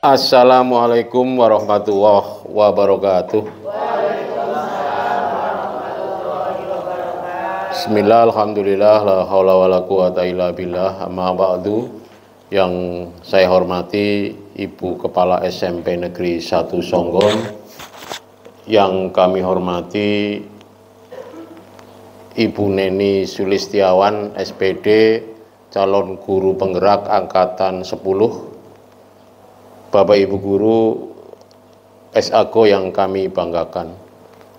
Assalamualaikum warahmatullahi wabarakatuh. Bismillah, alhamdulillah, la haula wa la quwata illa billah, amma ba'du. Yang saya hormati Ibu Kepala SMP Negeri 1 Songgon, yang kami hormati Ibu Neni Sulistiawan, SPD, calon guru penggerak Angkatan 10, Bapak Ibu Guru SAGO yang kami banggakan.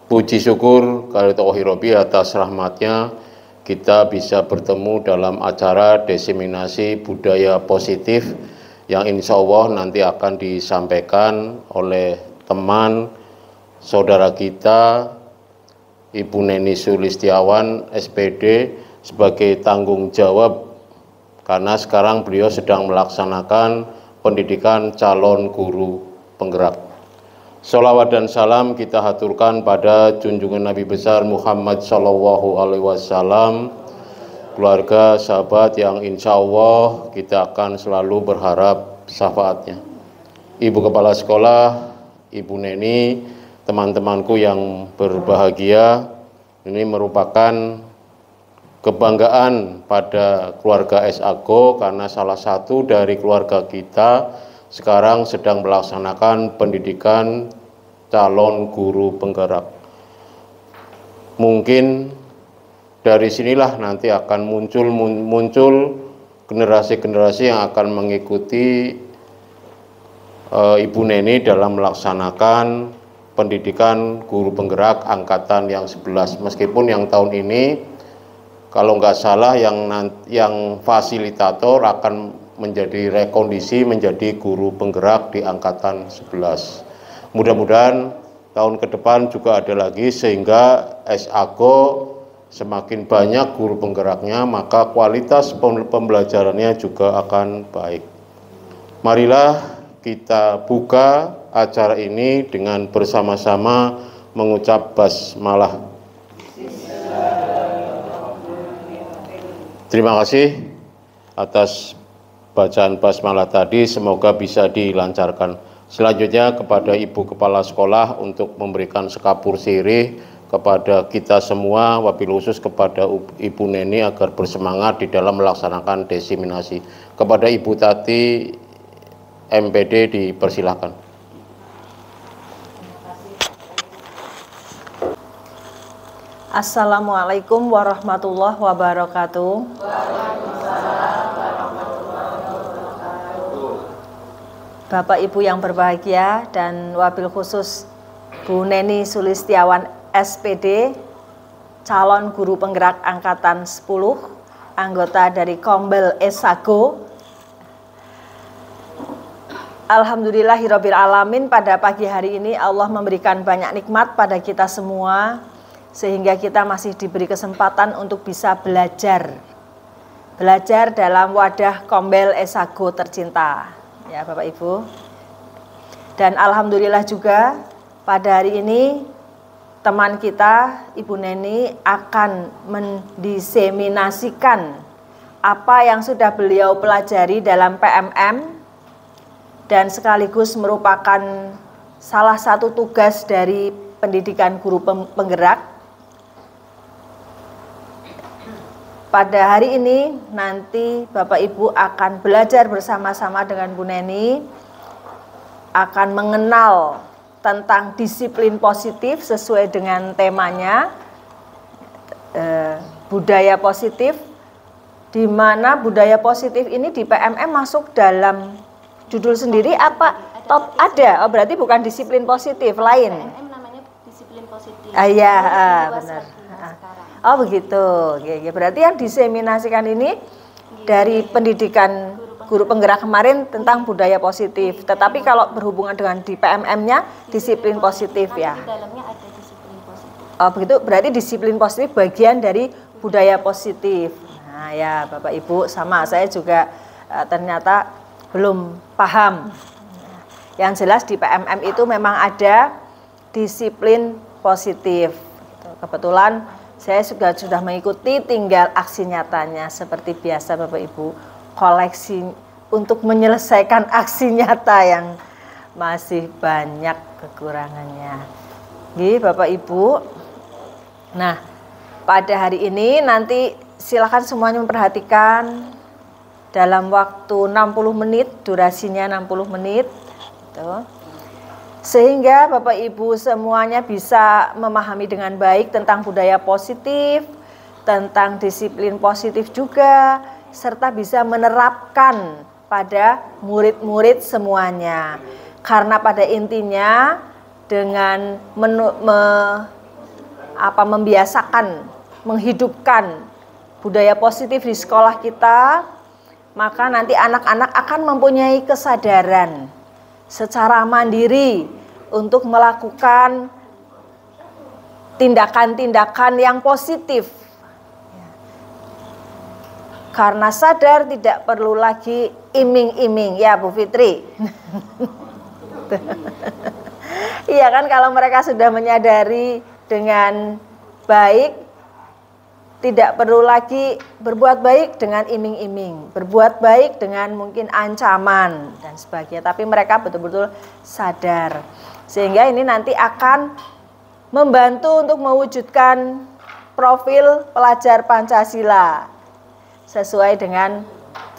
Puji syukur kehadirat Rabbi atas rahmatnya kita bisa bertemu dalam acara diseminasi budaya positif yang insya Allah nanti akan disampaikan oleh teman saudara kita Ibu Neni Sulistiawan SPD sebagai tanggung jawab karena sekarang beliau sedang melaksanakan pendidikan calon guru penggerak. Sholawat dan salam kita haturkan pada junjungan Nabi besar Muhammad Sallallahu Alaihi Wasallam, keluarga, sahabat yang insya Allah kita akan selalu berharap syafaatnya. Ibu Kepala Sekolah, Ibu Neni, teman-temanku yang berbahagia, ini merupakan kebanggaan pada keluarga SAGO karena salah satu dari keluarga kita sekarang sedang melaksanakan pendidikan calon guru penggerak. Mungkin dari sinilah nanti akan muncul generasi-generasi yang akan mengikuti Ibu Neni dalam melaksanakan pendidikan guru penggerak angkatan yang 11. Meskipun yang tahun ini kalau nggak salah yang fasilitator akan menjadi rekondisi menjadi guru penggerak di angkatan 11. Mudah-mudahan tahun ke depan juga ada lagi sehingga SAGO semakin banyak guru penggeraknya, maka kualitas pembelajarannya juga akan baik. Marilah kita buka acara ini dengan bersama-sama mengucap basmalah. Terima kasih atas bacaan basmalah tadi, semoga bisa dilancarkan. Selanjutnya kepada Ibu Kepala Sekolah untuk memberikan sekapur sirih kepada kita semua, wabil khusus kepada Ibu Neni agar bersemangat di dalam melaksanakan diseminasi. Kepada Ibu Tati MPD dipersilahkan. Assalamualaikum warahmatullahi wabarakatuh. Bapak Ibu yang berbahagia dan wabil khusus Bu Neni Sulistiawan SPD, calon guru penggerak angkatan 10, anggota dari Kombel SAGO. Alhamdulillahirabbil alamin, pada pagi hari ini Allah memberikan banyak nikmat pada kita semua sehingga kita masih diberi kesempatan untuk bisa belajar dalam wadah Kombel SAGO tercinta. Ya Bapak Ibu, dan alhamdulillah juga pada hari ini teman kita Ibu Neni akan mendiseminasikan apa yang sudah beliau pelajari dalam PMM dan sekaligus merupakan salah satu tugas dari pendidikan guru penggerak. Pada hari ini nanti Bapak Ibu akan belajar bersama-sama dengan Bu Neni, akan mengenal tentang disiplin positif sesuai dengan temanya, budaya positif, di mana budaya positif ini di PMM masuk dalam judul sendiri apa? Top ada, oh berarti bukan disiplin positif, lain. PMM namanya disiplin positif. Iya, benar. Oh begitu, berarti yang diseminasikan ini dari pendidikan guru penggerak kemarin tentang budaya positif. Tetapi kalau berhubungan dengan di PMM-nya disiplin positif ya. Di dalamnya ada disiplin positif. Oh begitu, berarti disiplin positif bagian dari budaya positif. Nah ya Bapak Ibu, sama saya juga ternyata belum paham. Yang jelas di PMM itu memang ada disiplin positif. Kebetulan saya sudah mengikuti, tinggal aksi nyatanya seperti biasa Bapak Ibu, koleksi untuk menyelesaikan aksi nyata yang masih banyak kekurangannya. Nggih, Bapak Ibu. Nah, pada hari ini nanti silakan semuanya memperhatikan dalam waktu 60 menit, durasinya 60 menit. Gitu. Sehingga Bapak Ibu semuanya bisa memahami dengan baik tentang budaya positif, tentang disiplin positif juga, serta bisa menerapkan pada murid-murid semuanya. Karena pada intinya dengan membiasakan, menghidupkan budaya positif di sekolah kita, maka nanti anak-anak akan mempunyai kesadaran secara mandiri untuk melakukan tindakan-tindakan yang positif. Karena sadar tidak perlu lagi iming-iming, ya Bu Fitri. Iya kan, kalau mereka sudah menyadari dengan baik, tidak perlu lagi berbuat baik dengan iming-iming, berbuat baik dengan mungkin ancaman dan sebagainya. Tapi mereka betul-betul sadar. Sehingga ini nanti akan membantu untuk mewujudkan profil pelajar Pancasila sesuai dengan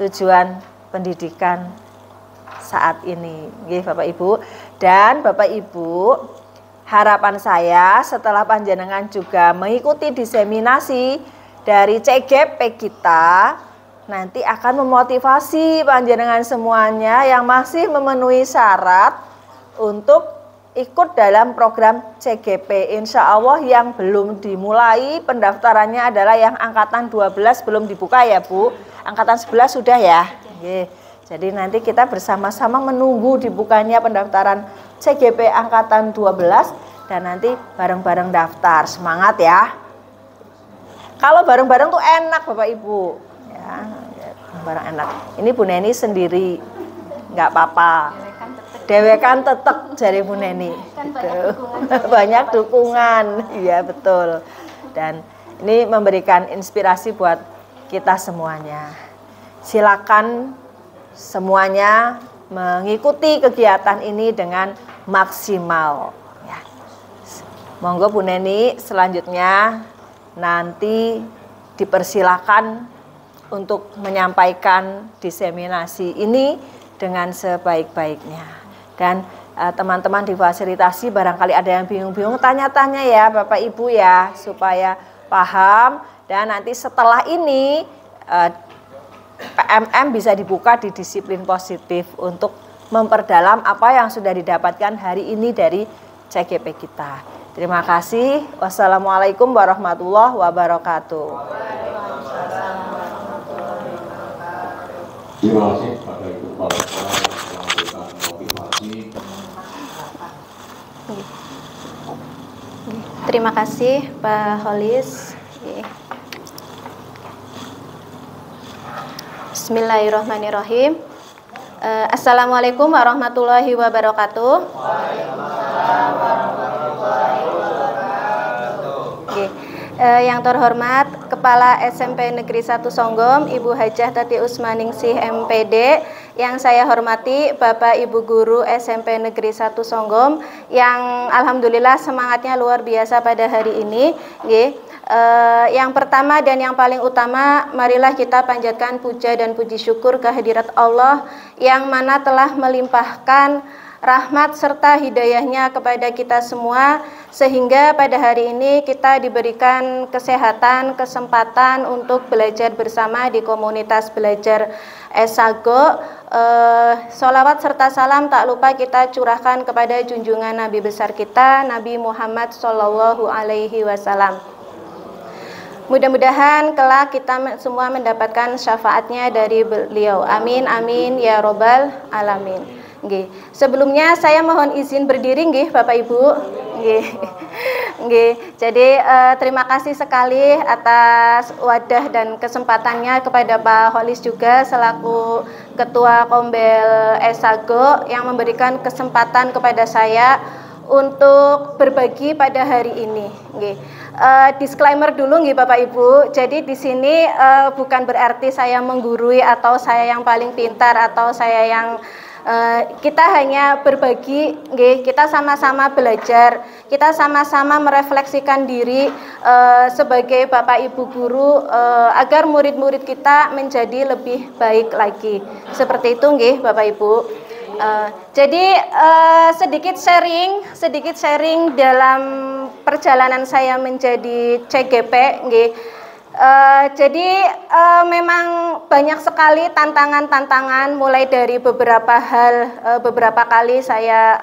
tujuan pendidikan saat ini. Nggih, Bapak Ibu. Dan Bapak Ibu, harapan saya setelah panjenengan juga mengikuti diseminasi dari CGP kita, nanti akan memotivasi panjenengan semuanya yang masih memenuhi syarat untuk ikut dalam program CGP. Insya Allah yang belum dimulai pendaftarannya adalah yang angkatan 12 belum dibuka ya Bu. Angkatan 11 sudah ya. Jadi nanti kita bersama-sama menunggu dibukanya pendaftaran CGP angkatan 12 dan nanti bareng-bareng daftar. Semangat ya. Kalau bareng-bareng tuh enak Bapak Ibu. Ya, bareng enak. Ini Bu Neni sendiri. Enggak apa-apa. Dewekan tetek jari Bu Neni. Kan gitu. Banyak dukungan. Iya betul. Dan ini memberikan inspirasi buat kita semuanya. Silakan semuanya mengikuti kegiatan ini dengan maksimal. Ya. Monggo Bu Neni, selanjutnya nanti dipersilakan untuk menyampaikan diseminasi ini dengan sebaik-baiknya. Dan teman-teman difasilitasi barangkali ada yang bingung-bingung, tanya-tanya ya Bapak Ibu ya, supaya paham. Dan nanti setelah ini PMM bisa dibuka di disiplin positif untuk memperdalam apa yang sudah didapatkan hari ini dari CGP kita. Terima kasih. Wassalamualaikum warahmatullahi wabarakatuh. Terima kasih pada Ibu Kepala Sekolah yang telah memberikan motivasi. Terima kasih Pak Holis. Bismillahirrahmanirrahim. Assalamualaikum warahmatullahi wabarakatuh. Waalaikumsalam warahmatullahi wabarakatuh. Yang terhormat Kepala SMP Negeri 1 Songgom, Ibu Hajah Tati Usmaningsih MPD. Yang saya hormati Bapak Ibu Guru SMP Negeri 1 Songgom yang alhamdulillah semangatnya luar biasa pada hari ini. Yang pertama dan yang paling utama, marilah kita panjatkan puja dan puji syukur kehadirat Allah yang mana telah melimpahkan rahmat serta hidayahnya kepada kita semua, sehingga pada hari ini kita diberikan kesehatan, kesempatan untuk belajar bersama di komunitas belajar Esago. Sholawat serta salam tak lupa kita curahkan kepada junjungan Nabi besar kita, Nabi Muhammad Shallallahu Alaihi Wasallam. Mudah-mudahan kelak kita semua mendapatkan syafaatnya dari beliau. Amin, amin, ya robbal alamin. Nggih. Sebelumnya saya mohon izin berdiri nggih Bapak Ibu. Nggih. Nggih. Jadi terima kasih sekali atas wadah dan kesempatannya kepada Pak Holis juga selaku Ketua Kombel Esago yang memberikan kesempatan kepada saya untuk berbagi pada hari ini. Nggih. Disclaimer dulu nggih Bapak Ibu. Jadi di sini bukan berarti saya menggurui atau saya yang paling pintar atau saya yang Kita hanya berbagi, nggih, kita sama-sama belajar, kita sama-sama merefleksikan diri sebagai Bapak Ibu guru agar murid-murid kita menjadi lebih baik lagi. Seperti itu nggih Bapak Ibu. Jadi sedikit sharing dalam perjalanan saya menjadi CGP, nggih. Jadi memang banyak sekali tantangan-tantangan, mulai dari beberapa kali saya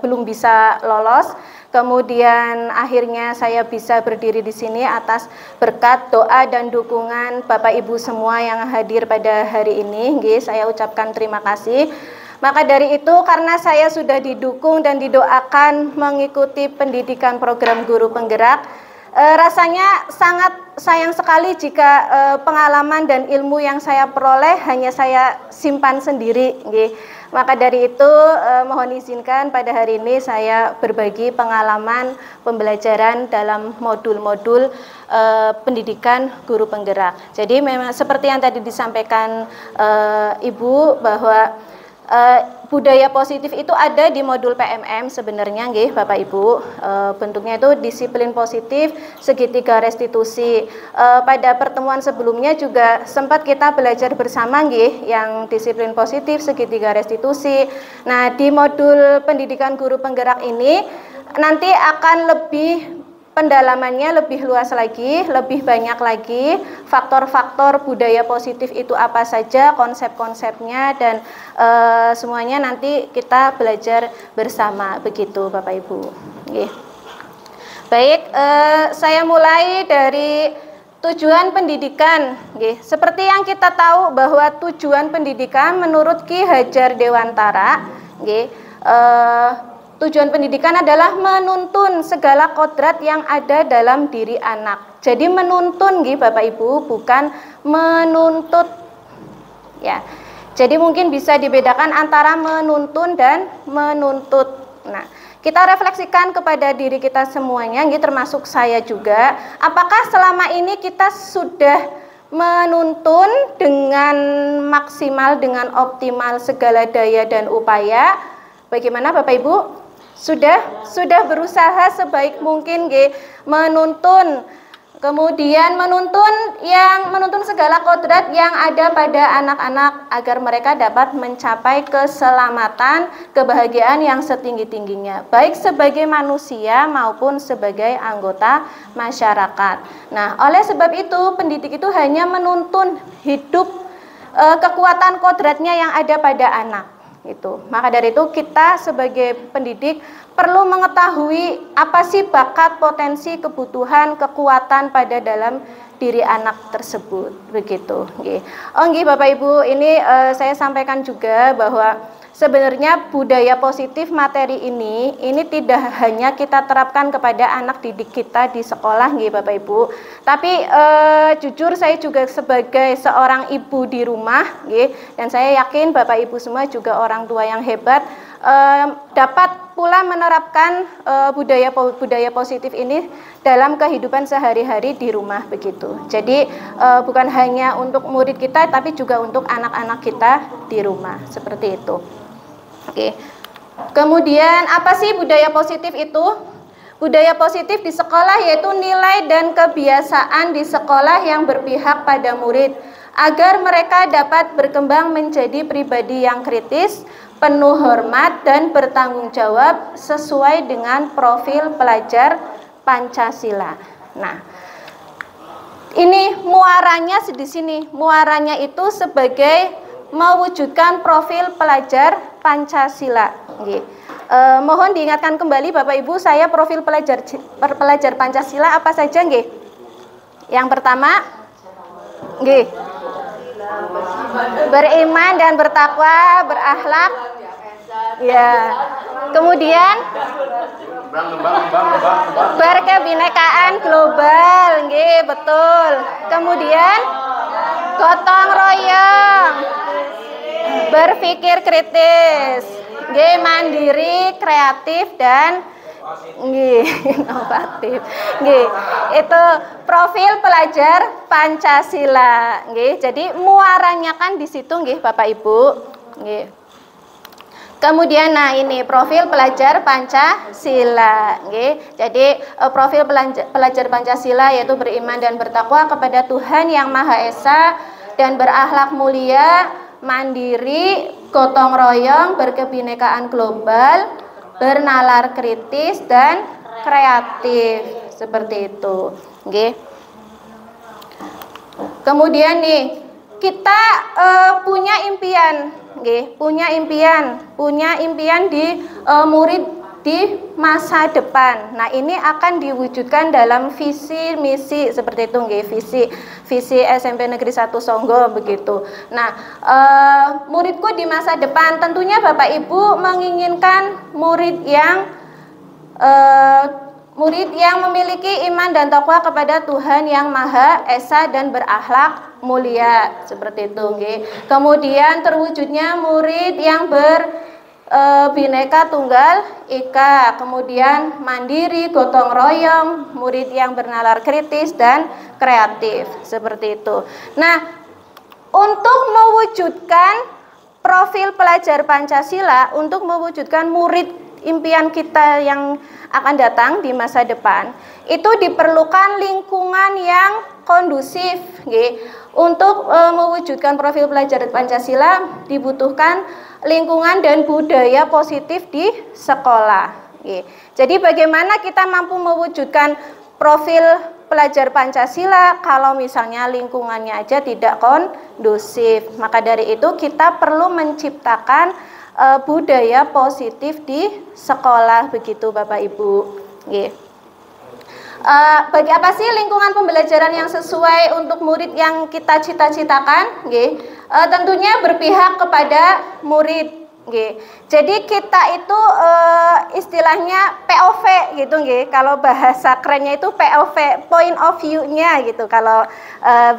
belum bisa lolos, kemudian akhirnya saya bisa berdiri di sini atas berkat doa dan dukungan Bapak Ibu semua yang hadir pada hari ini, nggih, saya ucapkan terima kasih. Maka dari itu, karena saya sudah didukung dan didoakan mengikuti pendidikan program guru penggerak, rasanya sangat sayang sekali jika pengalaman dan ilmu yang saya peroleh hanya saya simpan sendiri, nggih. Maka dari itu mohon izinkan pada hari ini saya berbagi pengalaman pembelajaran dalam modul-modul pendidikan guru penggerak. Jadi memang seperti yang tadi disampaikan Ibu, bahwa budaya positif itu ada di modul PMM sebenarnya, nggih Bapak Ibu. Bentuknya itu disiplin positif, segitiga restitusi. Pada pertemuan sebelumnya juga sempat kita belajar bersama, nggih, yang disiplin positif, segitiga restitusi. Nah, di modul pendidikan guru penggerak ini nanti akan lebih pendalamannya lebih luas lagi, lebih banyak lagi, faktor-faktor budaya positif itu apa saja, konsep-konsepnya, dan semuanya nanti kita belajar bersama, begitu Bapak Ibu. Oke. Baik, saya mulai dari tujuan pendidikan. Oke. Seperti yang kita tahu bahwa tujuan pendidikan menurut Ki Hajar Dewantara, oke, tujuan pendidikan adalah menuntun segala kodrat yang ada dalam diri anak. Jadi menuntun, nggih Bapak Ibu, bukan menuntut. Ya. Jadi mungkin bisa dibedakan antara menuntun dan menuntut. Nah, kita refleksikan kepada diri kita semuanya, nggih, termasuk saya juga. Apakah selama ini kita sudah menuntun dengan maksimal, dengan optimal segala daya dan upaya? Bagaimana Bapak Ibu? Sudah berusaha sebaik mungkin, nggih, menuntun. Kemudian menuntun segala kodrat yang ada pada anak-anak agar mereka dapat mencapai keselamatan, kebahagiaan yang setinggi-tingginya, baik sebagai manusia maupun sebagai anggota masyarakat. Nah, oleh sebab itu pendidik itu hanya menuntun hidup kekuatan kodratnya yang ada pada anak. Itu. Maka dari itu kita sebagai pendidik perlu mengetahui apa sih bakat, potensi, kebutuhan, kekuatan pada dalam diri anak tersebut, begitu. Nggih Bapak Ibu, ini saya sampaikan juga bahwa sebenarnya budaya positif materi ini tidak hanya kita terapkan kepada anak didik kita di sekolah, nggih Bapak Ibu. Tapi jujur saya juga sebagai seorang ibu di rumah, nggih, dan saya yakin Bapak Ibu semua juga orang tua yang hebat, dapat pula menerapkan budaya positif ini dalam kehidupan sehari-hari di rumah, begitu. Jadi bukan hanya untuk murid kita, tapi juga untuk anak-anak kita di rumah, seperti itu. Oke. Kemudian apa sih budaya positif itu? Budaya positif di sekolah yaitu nilai dan kebiasaan di sekolah yang berpihak pada murid agar mereka dapat berkembang menjadi pribadi yang kritis, penuh hormat dan bertanggung jawab sesuai dengan profil pelajar Pancasila. Nah, ini muaranya di sini. Muaranya itu sebagai mewujudkan profil pelajar Pancasila. Mohon diingatkan kembali Bapak Ibu, saya profil pelajar Pancasila apa saja, nggih? Yang pertama, nggih, beriman dan bertakwa, berakhlak. Ya. Kemudian berkebinekaan global, nggih, betul. Kemudian gotong royong, berpikir kritis, nggih, mandiri, kreatif dan nggih, inovatif. Nggih, itu profil pelajar Pancasila, nggih. Jadi muaranya kan di situ, nggih, Bapak Ibu. Nggih. Kemudian nah ini profil pelajar Pancasila, nggih. Jadi profil pelajar Pancasila yaitu beriman dan bertakwa kepada Tuhan Yang Maha Esa dan berakhlak mulia, mandiri, gotong royong, berkebinekaan global, bernalar kritis dan kreatif, seperti itu, nggih. Kemudian nih kita punya impian, nggih, punya impian di murid di masa depan. Nah, ini akan diwujudkan dalam visi misi seperti itu, nggih, visi SMP Negeri 1 Songgo begitu. Nah, muridku di masa depan tentunya Bapak Ibu menginginkan murid yang memiliki iman dan takwa kepada Tuhan Yang Maha Esa dan berakhlak mulia, seperti itu, nggih. Kemudian terwujudnya murid yang berbineka tunggal ika, kemudian mandiri, gotong royong, murid yang bernalar kritis dan kreatif, seperti itu. Nah, untuk mewujudkan profil pelajar Pancasila, untuk mewujudkan murid impian kita yang akan datang di masa depan, itu diperlukan lingkungan yang kondusif, nggih. Untuk mewujudkan profil pelajar Pancasila dibutuhkan lingkungan dan budaya positif di sekolah, nggih. Jadi bagaimana kita mampu mewujudkan profil pelajar Pancasila kalau misalnya lingkungannya aja tidak kondusif? Maka dari itu kita perlu menciptakan budaya positif di sekolah, begitu Bapak Ibu, nggih. Bagi apa sih lingkungan pembelajaran yang sesuai untuk murid yang kita cita-citakan, nggih? Tentunya berpihak kepada murid, nggih. Jadi kita itu istilahnya POV gitu, nggih. Kalau bahasa kerennya itu POV, point of view-nya gitu. Kalau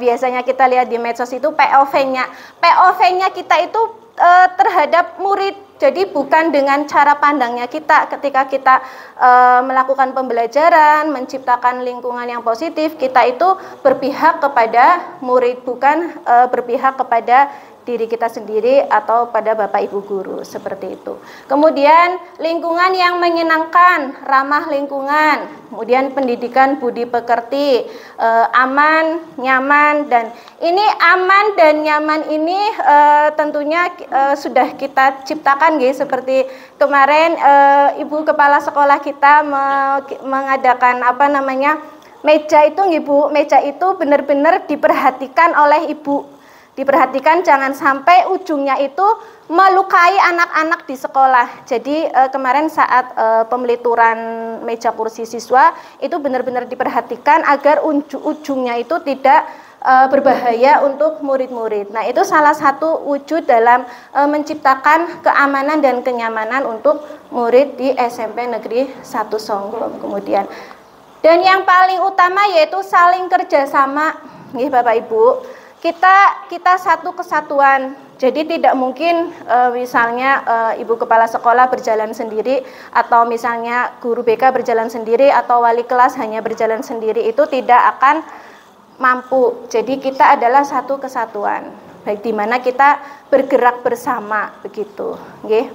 biasanya kita lihat di medsos itu POV-nya. POV-nya kita itu terhadap murid. Jadi bukan dengan cara pandangnya kita ketika kita melakukan pembelajaran, menciptakan lingkungan yang positif, kita itu berpihak kepada murid, bukan berpihak kepada diri kita sendiri atau pada Bapak Ibu guru, seperti itu. Kemudian lingkungan yang menyenangkan, ramah lingkungan, kemudian pendidikan budi pekerti, aman, nyaman, dan ini aman dan nyaman ini tentunya sudah kita ciptakan, guys. Seperti kemarin Ibu Kepala Sekolah kita mengadakan meja itu, Ibu, meja itu benar-benar diperhatikan oleh Ibu. Diperhatikan jangan sampai ujungnya itu melukai anak-anak di sekolah. Jadi kemarin saat pemelituran meja kursi siswa itu benar-benar diperhatikan agar ujungnya itu tidak berbahaya untuk murid-murid. Nah, itu salah satu wujud dalam menciptakan keamanan dan kenyamanan untuk murid di SMP Negeri 1 Songgo. Kemudian, dan yang paling utama yaitu saling kerjasama, nih Bapak Ibu. Kita satu kesatuan. Jadi tidak mungkin misalnya Ibu Kepala Sekolah berjalan sendiri, atau misalnya guru BK berjalan sendiri, atau wali kelas hanya berjalan sendiri, itu tidak akan mampu. Jadi kita adalah satu kesatuan, baik di mana kita bergerak bersama, begitu, nggih.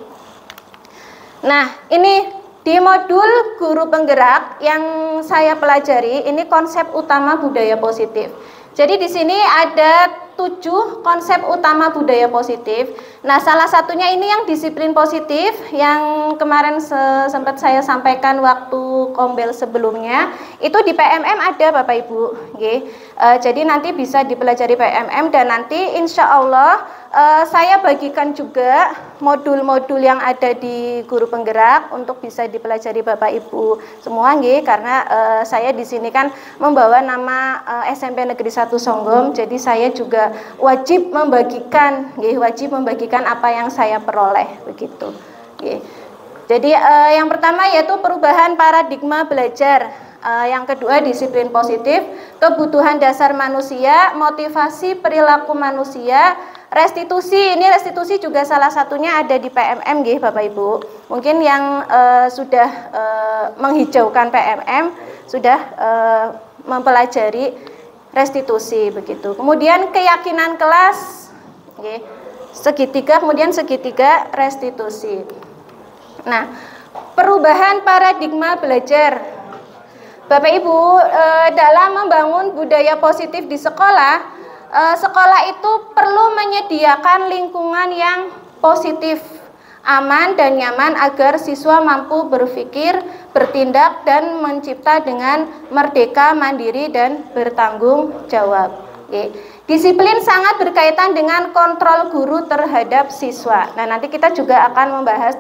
Nah, ini di modul guru penggerak yang saya pelajari, ini konsep utama budaya positif. Jadi di sini ada 7 konsep utama budaya positif. Nah, salah satunya ini yang disiplin positif yang kemarin sempat saya sampaikan waktu kombel sebelumnya. Itu di PMM ada Bapak Ibu, nggih. Jadi nanti bisa dipelajari PMM, dan nanti insya Allah saya bagikan juga modul-modul yang ada di guru penggerak untuk bisa dipelajari Bapak Ibu semua, nggih, karena saya di sini kan membawa nama SMP Negeri 1 Songgom, jadi saya juga wajib membagikan, nggih, wajib membagikan apa yang saya peroleh, begitu, nggih. Jadi yang pertama yaitu perubahan paradigma belajar. Yang kedua disiplin positif, kebutuhan dasar manusia, motivasi perilaku manusia, restitusi. Ini restitusi juga salah satunya ada di PMM, nggih Bapak Ibu. Mungkin yang sudah menghijaukan PMM sudah mempelajari restitusi, begitu. Kemudian keyakinan kelas, nggih. segitiga, kemudian segitiga restitusi. Nah, perubahan paradigma belajar. Bapak Ibu, dalam membangun budaya positif di sekolah, sekolah itu perlu menyediakan lingkungan yang positif, aman dan nyaman agar siswa mampu berpikir, bertindak dan mencipta dengan merdeka, mandiri dan bertanggung jawab. Oke. Disiplin sangat berkaitan dengan kontrol guru terhadap siswa. Nah, nanti kita juga akan membahas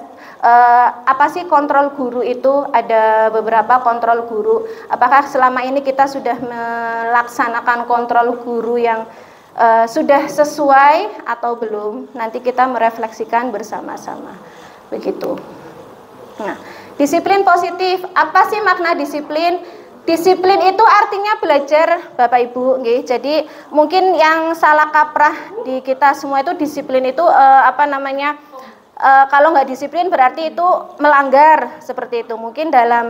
apa sih kontrol guru itu. Ada beberapa kontrol guru. Apakah selama ini kita sudah melaksanakan kontrol guru yang sudah sesuai atau belum? Nanti kita merefleksikan bersama-sama. Begitu. Nah, disiplin positif. Apa sih makna disiplin? Disiplin itu artinya belajar, Bapak Ibu. Jadi mungkin yang salah kaprah di kita semua itu disiplin itu kalau nggak disiplin berarti itu melanggar, seperti itu. Mungkin dalam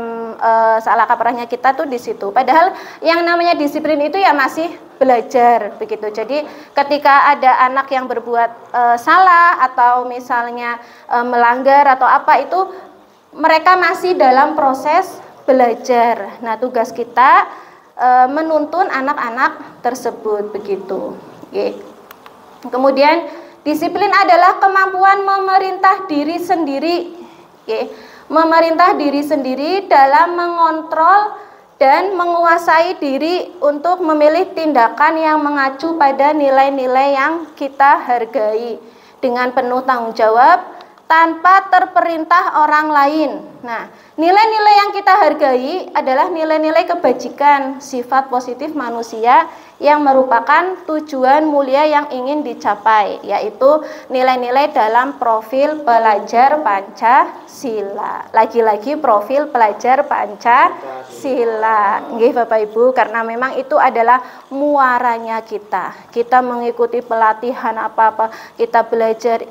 salah kaprahnya kita tuh di situ. Padahal yang namanya disiplin itu ya masih belajar, begitu. Jadi ketika ada anak yang berbuat salah atau misalnya melanggar atau apa, itu mereka masih dalam proses belajar. Nah, tugas kita menuntun anak-anak tersebut, begitu. Oke. Kemudian disiplin adalah kemampuan memerintah diri sendiri. Oke. Memerintah diri sendiri dalam mengontrol dan menguasai diri untuk memilih tindakan yang mengacu pada nilai-nilai yang kita hargai dengan penuh tanggung jawab tanpa terperintah orang lain. Nah, nilai-nilai yang kita hargai adalah nilai-nilai kebajikan, sifat positif manusia yang merupakan tujuan mulia yang ingin dicapai, yaitu nilai-nilai dalam profil pelajar Pancasila. Lagi-lagi profil pelajar Pancasila. Nggih Bapak Ibu, karena memang itu adalah muaranya kita. Kita mengikuti pelatihan apa-apa, kita belajar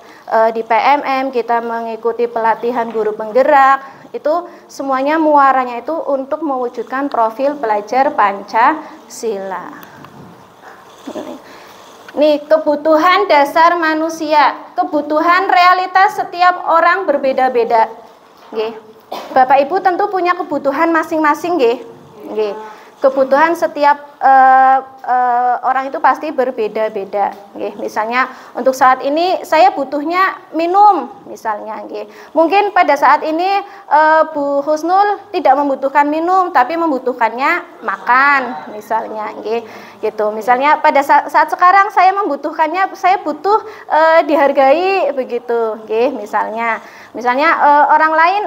di PMM, kita mengikuti pelatihan guru penggerak, itu semuanya muaranya itu untuk mewujudkan profil pelajar Pancasila. Nih, kebutuhan dasar manusia, kebutuhan realitas setiap orang berbeda-beda. Nggih. Bapak Ibu tentu punya kebutuhan masing-masing, nggih. Nggih. Kebutuhan setiap orang itu pasti berbeda-beda. Misalnya untuk saat ini saya butuhnya minum, misalnya. Mungkin pada saat ini Bu Husnul tidak membutuhkan minum, tapi membutuhkannya makan, misalnya. Gitu. Misalnya pada saat sekarang saya membutuhkannya, saya butuh dihargai, begitu. Misalnya orang lain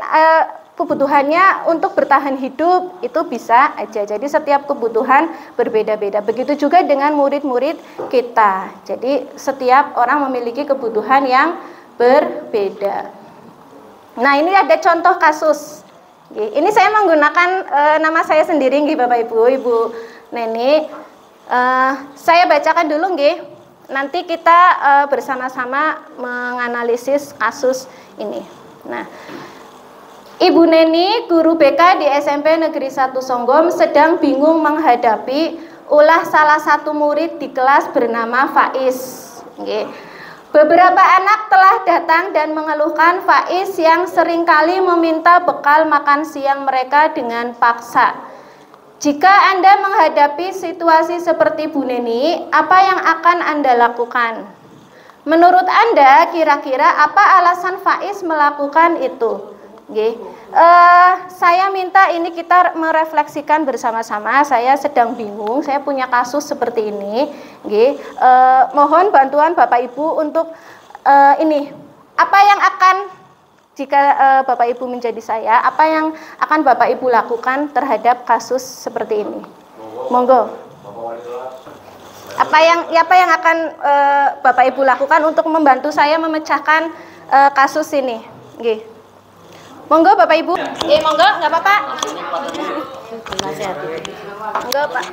kebutuhannya untuk bertahan hidup, itu bisa aja. Jadi setiap kebutuhan berbeda-beda. Begitu juga dengan murid-murid kita. Jadi setiap orang memiliki kebutuhan yang berbeda. Nah, ini ada contoh kasus. Ini saya menggunakan nama saya sendiri, Bapak Ibu, Ibu Neni. Saya bacakan dulu, nanti kita bersama-sama menganalisis kasus ini. Nah, Ibu Neni, guru BK di SMP Negeri 1 Songgom, sedang bingung menghadapi ulah salah satu murid di kelas bernama Faiz. Beberapa anak telah datang dan mengeluhkan Faiz yang seringkali meminta bekal makan siang mereka dengan paksa. Jika Anda menghadapi situasi seperti Bu Neni, apa yang akan Anda lakukan? Menurut Anda, kira-kira apa alasan Faiz melakukan itu? Saya minta ini kita merefleksikan bersama-sama. Saya sedang bingung, saya punya kasus seperti ini. Mohon bantuan Bapak Ibu untuk ini. Apa yang akan, jika Bapak Ibu menjadi saya, apa yang akan Bapak Ibu lakukan terhadap kasus seperti ini? Monggo. Apa yang akan Bapak Ibu lakukan untuk membantu saya memecahkan kasus ini? Monggo Bapak Ibu. Monggo, nggak apa-apa. Monggo Pak.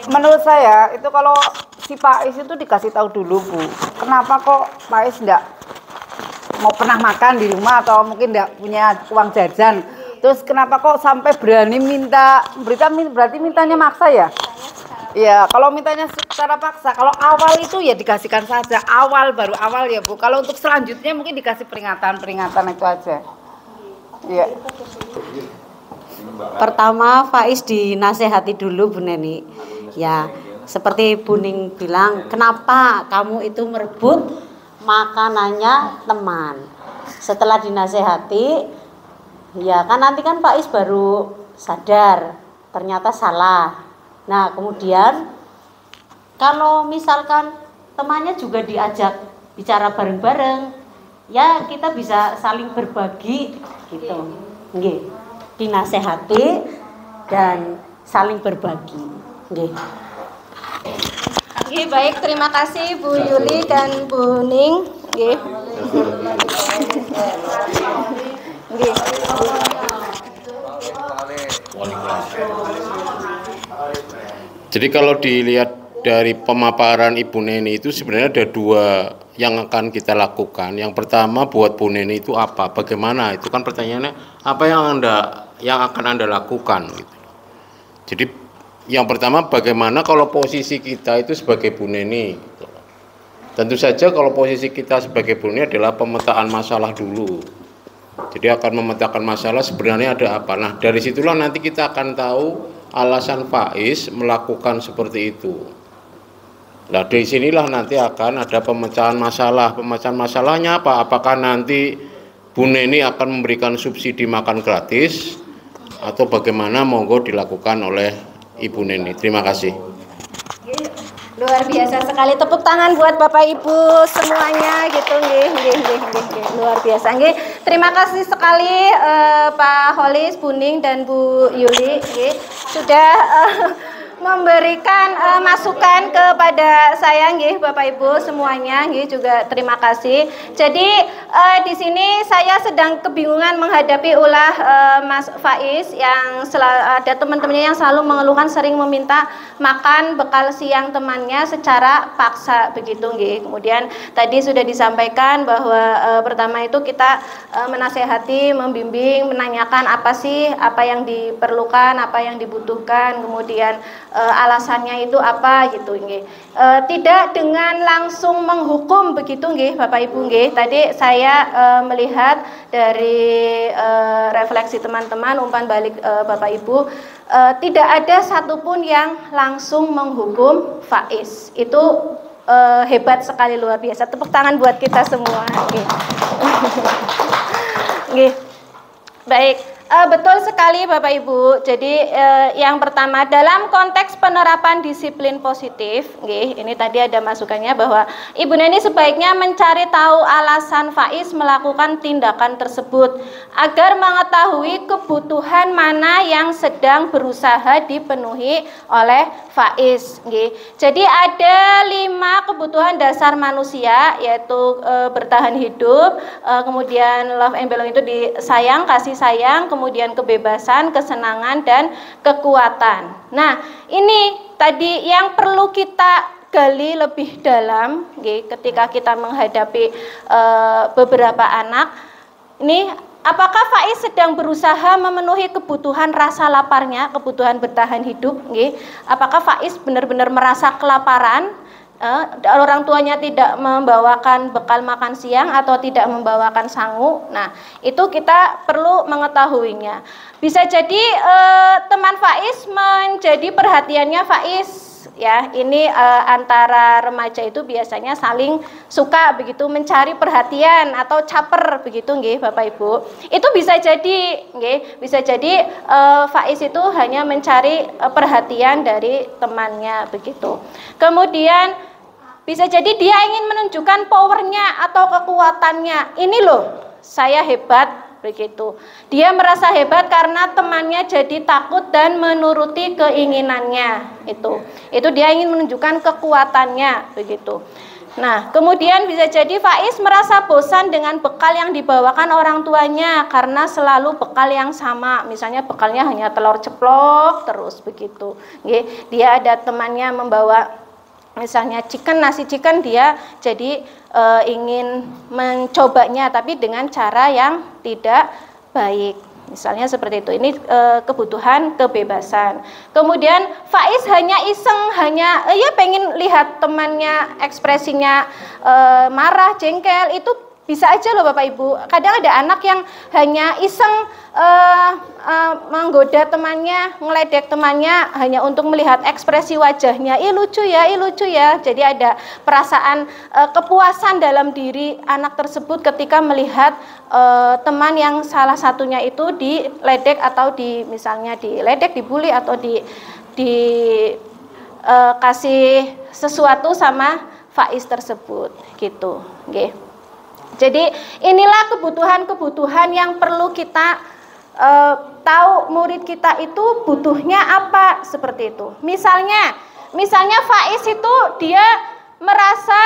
Menurut saya itu kalau si Faiz itu dikasih tahu dulu, Bu. Kenapa kok Faiz enggak mau pernah makan di rumah atau mungkin enggak punya uang jajan. Terus kenapa kok sampai berani minta, berarti mintanya maksa ya? Ya, kalau mintanya secara paksa, kalau awal itu ya dikasihkan saja, baru awal ya Bu. Kalau untuk selanjutnya mungkin dikasih peringatan itu aja. Ya. Pertama Faiz dinasehati dulu Bu Neni. Ya, seperti Bu Ning bilang, kenapa kamu itu merebut makanannya teman? Setelah dinasehati, ya kan nanti kan Faiz baru sadar ternyata salah. Nah, kemudian kalau misalkan temannya juga diajak bicara bareng-bareng, ya kita bisa saling berbagi gitu. Nggih. Dinasehati dan saling berbagi. Nggih. Nggih, baik, terima kasih Bu Yuli dan Bu Ning. Nggih. Nggih. Jadi kalau dilihat dari pemaparan Ibu Neni itu sebenarnya ada dua yang akan kita lakukan. Yang pertama buat Bu Neni itu apa? Bagaimana? Itu kan pertanyaannya apa yang akan Anda lakukan gitu. Jadi yang pertama bagaimana kalau posisi kita itu sebagai Bu Neni gitu. Tentu saja kalau posisi kita sebagai Bu Neni adalah pemetaan masalah dulu. Jadi akan memetakan masalah sebenarnya ada apa. Nah, dari situlah nanti kita akan tahu alasan Faiz melakukan seperti itu. Nah, dari sinilah nanti akan ada pemecahan masalah. Pemecahan masalahnya apa? Apakah nanti Bu Neni akan memberikan subsidi makan gratis atau bagaimana, monggo dilakukan oleh Ibu Neni. Terima kasih. Luar biasa sekali, tepuk tangan buat Bapak Ibu semuanya gitu. Nggih. Luar biasa nggih. Terima kasih sekali Pak Holis, Bu Ning dan Bu Yuli nggih sudah memberikan masukan kepada saya nggih Bapak Ibu semuanya nggih juga terima kasih. Jadi di sini saya sedang kebingungan menghadapi ulah Mas Faiz yang ada teman-temannya yang selalu mengeluhkan sering meminta makan bekal siang temannya secara paksa begitu nggih. Kemudian tadi sudah disampaikan bahwa pertama itu kita menasehati, membimbing, menanyakan apa sih apa yang diperlukan, apa yang dibutuhkan, kemudian alasannya itu apa gitu nggih. Tidak dengan langsung menghukum begitu nggih Bapak Ibu nggih. Tadi saya melihat dari refleksi teman-teman umpan balik Bapak Ibu tidak ada satupun yang langsung menghukum Faiz. Itu hebat sekali, luar biasa. Tepuk tangan buat kita semua nggih. Nggih. Baik. Betul sekali Bapak Ibu. Jadi yang pertama dalam konteks penerapan disiplin positif, nggih, ini tadi ada masukannya bahwa Ibu Neni sebaiknya mencari tahu alasan Faiz melakukan tindakan tersebut agar mengetahui kebutuhan mana yang sedang berusaha dipenuhi oleh Faiz, nggih. Jadi ada 5 kebutuhan dasar manusia yaitu bertahan hidup, kemudian love and belong itu disayang, kasih sayang, kemudian kebebasan, kesenangan, dan kekuatan. Nah, ini tadi yang perlu kita gali lebih dalam ketika kita menghadapi beberapa anak. Ini apakah Faiz sedang berusaha memenuhi kebutuhan rasa laparnya, kebutuhan bertahan hidup? Apakah Faiz benar-benar merasa kelaparan? Orang tuanya tidak membawakan bekal makan siang atau tidak membawakan sangu. Nah, itu kita perlu mengetahuinya. Bisa jadi teman Faiz menjadi perhatiannya Faiz, ya. Ini antara remaja itu biasanya saling suka begitu mencari perhatian atau caper begitu nggih Bapak Ibu. Itu bisa jadi nggih, bisa jadi Faiz itu hanya mencari perhatian dari temannya begitu. Kemudian bisa jadi dia ingin menunjukkan powernya atau kekuatannya. Ini loh, saya hebat begitu. Dia merasa hebat karena temannya jadi takut dan menuruti keinginannya. Itu dia ingin menunjukkan kekuatannya begitu. Nah, kemudian bisa jadi Faiz merasa bosan dengan bekal yang dibawakan orang tuanya karena selalu bekal yang sama. Misalnya bekalnya hanya telur ceplok terus begitu. Dia ada temannya membawa misalnya nasi chicken, dia jadi ingin mencobanya tapi dengan cara yang tidak baik. Misalnya seperti itu. Ini kebutuhan kebebasan. Kemudian Faiz hanya iseng, hanya ya pengen lihat temannya ekspresinya marah, jengkel, itu bisa aja loh Bapak Ibu. Kadang ada anak yang hanya iseng menggoda temannya, ngeledek temannya hanya untuk melihat ekspresi wajahnya. Ih lucu ya, ih lucu ya. Jadi ada perasaan kepuasan dalam diri anak tersebut ketika melihat teman yang salah satunya itu diledek atau misalnya diledek, dibully atau kasih sesuatu sama Faiz tersebut gitu. Nggih. Jadi inilah kebutuhan-kebutuhan yang perlu kita tahu murid kita itu butuhnya apa, seperti itu. Misalnya Faiz itu dia merasa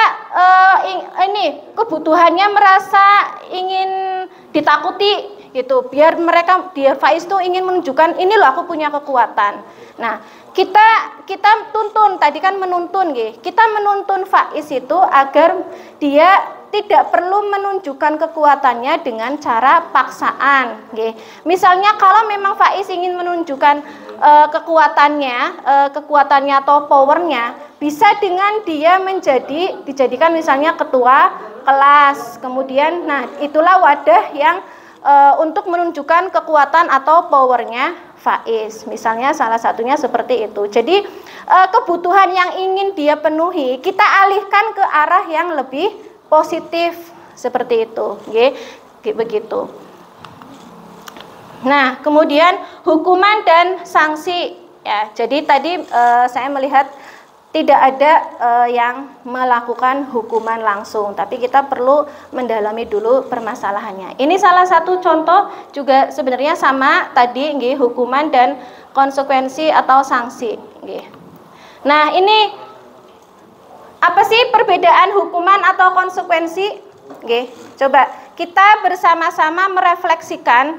kebutuhannya merasa ingin ditakuti gitu. Biar Faiz tuh ingin menunjukkan ini loh aku punya kekuatan. Nah, kita tuntun, tadi kan menuntun nggih. Kita menuntun Faiz itu agar dia tidak perlu menunjukkan kekuatannya dengan cara paksaan nggih. Misalnya kalau memang Faiz ingin menunjukkan kekuatannya atau powernya, bisa dengan dia dijadikan misalnya ketua kelas. Kemudian nah itulah wadah yang untuk menunjukkan kekuatan atau powernya Faiz. Misalnya salah satunya seperti itu. Jadi kebutuhan yang ingin dia penuhi kita alihkan ke arah yang lebih positif, seperti itu, begitu. Nah, kemudian hukuman dan sanksi, ya. Jadi tadi saya melihat tidak ada yang melakukan hukuman langsung, tapi kita perlu mendalami dulu permasalahannya. Ini salah satu contoh juga sebenarnya sama tadi, hukuman dan konsekuensi atau sanksi. Nah, ini apa sih perbedaan hukuman atau konsekuensi? Coba kita bersama-sama merefleksikan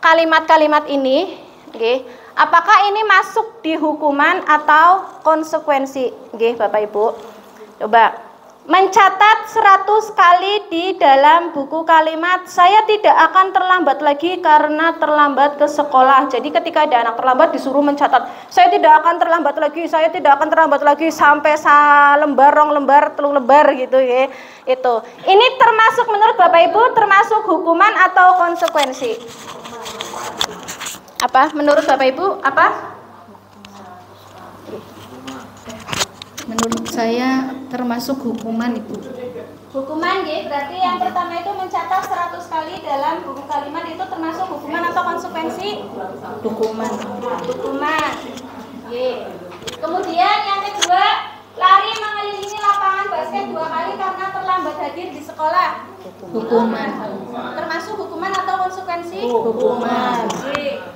kalimat-kalimat ini. Apakah ini masuk di hukuman atau konsekuensi? Bapak Ibu. Coba mencatat 100 kali di dalam buku kalimat, saya tidak akan terlambat lagi karena terlambat ke sekolah. Jadi ketika ada anak terlambat disuruh mencatat, saya tidak akan terlambat lagi sampai lembar, rong lembar, telung lembar gitu ya. Itu. Ini termasuk menurut Bapak Ibu termasuk hukuman atau konsekuensi? Apa? Menurut Bapak Ibu apa? Menurut saya termasuk hukuman, Ibu. Hukuman, berarti yang pertama itu mencatat 100 kali dalam buku kalimat itu termasuk hukuman atau konsekuensi? Hukuman. Hukuman. Kemudian yang kedua, lari mengelilingi lapangan basket 2 kali karena terlambat hadir di sekolah. Hukuman. Termasuk hukuman atau konsekuensi? Hukuman.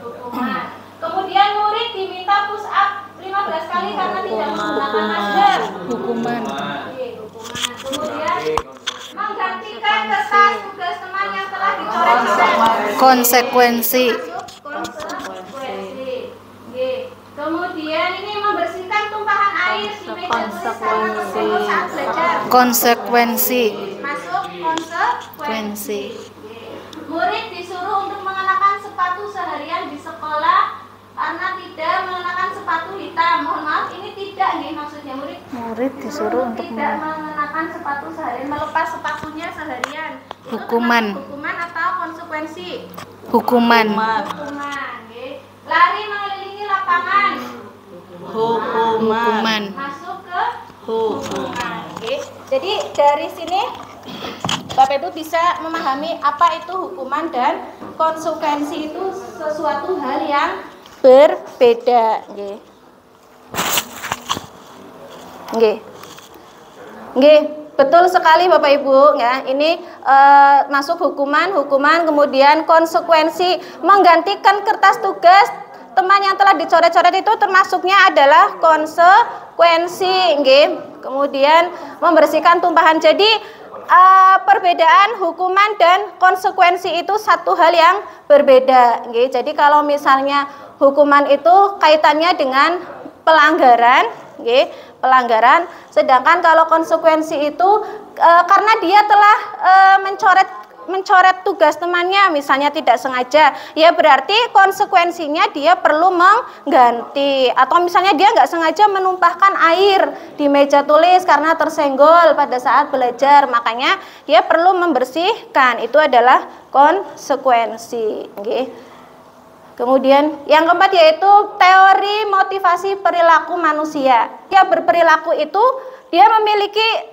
Hukuman. Kemudian murid diminta push up 15 kali karena tidak menggunakan masker. Hukuman. Kemudian menggantikan kertas tugas teman yang telah dicoret-coret. Konsekuensi. Kemudian ini membersihkan tumpahan air di meja tulis karena tersebut saat belajar. Konsekuensi. Masuk konsekuensi. Murid disuruh untuk mengenakan sepatu seharian di sekolah karena tidak mengenakan sepatu hitam. Mohon maaf, ini tidak maksudnya murid disuruh untuk tidak mengenakan sepatu seharian, melepas sepatunya seharian. Hukuman. Hukuman atau konsekuensi? Hukuman. Lari mengelilingi lapangan. Hukuman. Masuk ke hukuman. Jadi dari sini Bapak Ibu bisa memahami apa itu hukuman dan konsekuensi itu sesuatu hal yang berbeda. Betul sekali Bapak Ibu, ya. Ini masuk hukuman, kemudian konsekuensi menggantikan kertas tugas teman yang telah dicoret-coret itu termasuknya adalah konsekuensi, kemudian membersihkan tumpahan. Jadi perbedaan hukuman dan konsekuensi itu satu hal yang berbeda. Jadi kalau misalnya hukuman itu kaitannya dengan pelanggaran, sedangkan kalau konsekuensi itu karena dia telah mencoret mencoret tugas temannya, misalnya tidak sengaja, ya berarti konsekuensinya dia perlu mengganti. Atau misalnya dia nggak sengaja menumpahkan air di meja tulis karena tersenggol pada saat belajar, makanya dia perlu membersihkan. Itu adalah konsekuensi. Okay. Kemudian yang keempat yaitu teori motivasi perilaku manusia. Dia berperilaku itu dia memiliki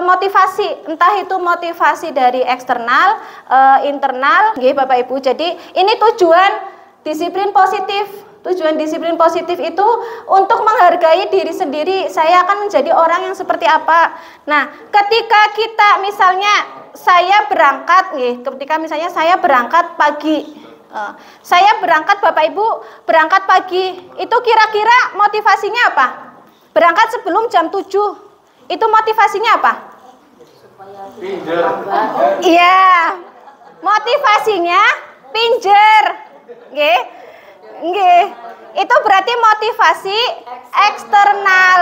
motivasi, entah itu motivasi dari eksternal, internal, nggih Bapak Ibu. Jadi ini tujuan disiplin positif. Tujuan disiplin positif itu untuk menghargai diri sendiri. Saya akan menjadi orang yang seperti apa. Nah, ketika kita misalnya saya berangkat, ketika misalnya saya berangkat pagi. Saya berangkat Bapak Ibu, berangkat pagi. Itu kira-kira motivasinya apa? Berangkat sebelum jam 7. Itu motivasinya apa? Pinjer. Iya. Motivasinya pinjer. Nggih. Nggih. Itu berarti motivasi eksternal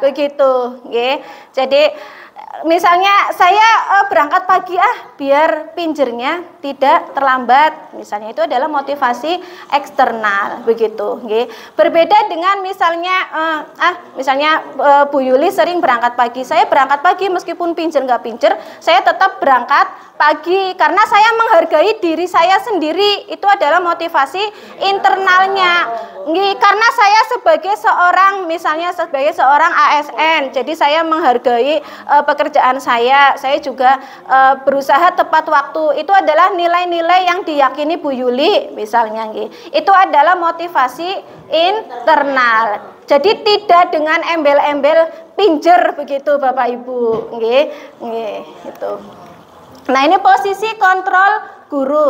begitu, nggih. Jadi misalnya saya berangkat pagi biar pinjernya tidak terlambat, misalnya itu adalah motivasi eksternal begitu, nggih. Berbeda dengan misalnya Bu Yuli sering berangkat pagi. Saya berangkat pagi meskipun pinjer nggak pinjer, saya tetap berangkat pagi karena saya menghargai diri saya sendiri. Itu adalah motivasi internalnya, nggih. Karena saya sebagai seorang misalnya sebagai seorang ASN, jadi saya menghargai pekerjaan saya juga berusaha tepat waktu. Itu adalah nilai-nilai yang diyakini Bu Yuli misalnya, nggih. Itu adalah motivasi internal. Jadi tidak dengan embel-embel pinjer begitu Bapak Ibu, nggih. Nggih, itu. Nah, ini posisi kontrol guru.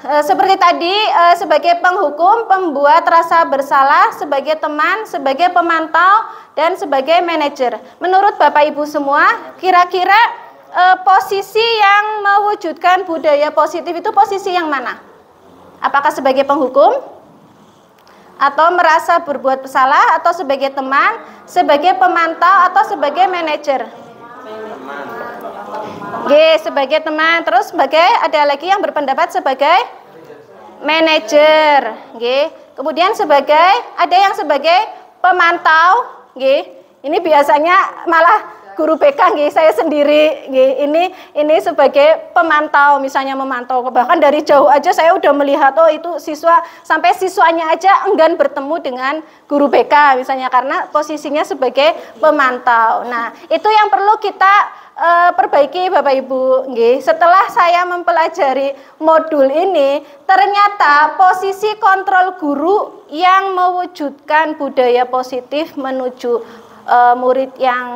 Seperti tadi, sebagai penghukum, pembuat rasa bersalah, sebagai teman, sebagai pemantau, dan sebagai manajer. Menurut Bapak Ibu semua, kira-kira posisi yang mewujudkan budaya positif itu posisi yang mana? Apakah sebagai penghukum? Atau merasa berbuat bersalah? Atau sebagai teman? Sebagai pemantau? Atau sebagai manajer? Sebagai teman. Terus ada lagi yang berpendapat sebagai manajer, kemudian ada yang sebagai pemantau, ini biasanya malah guru BK, saya sendiri, ini sebagai pemantau, misalnya memantau, bahkan dari jauh aja saya udah melihat, oh itu siswa, sampai siswanya aja enggan bertemu dengan guru BK misalnya karena posisinya sebagai pemantau. Nah, itu yang perlu kita perbaiki Bapak Ibu. Setelah saya mempelajari modul ini, ternyata posisi kontrol guru yang mewujudkan budaya positif menuju murid yang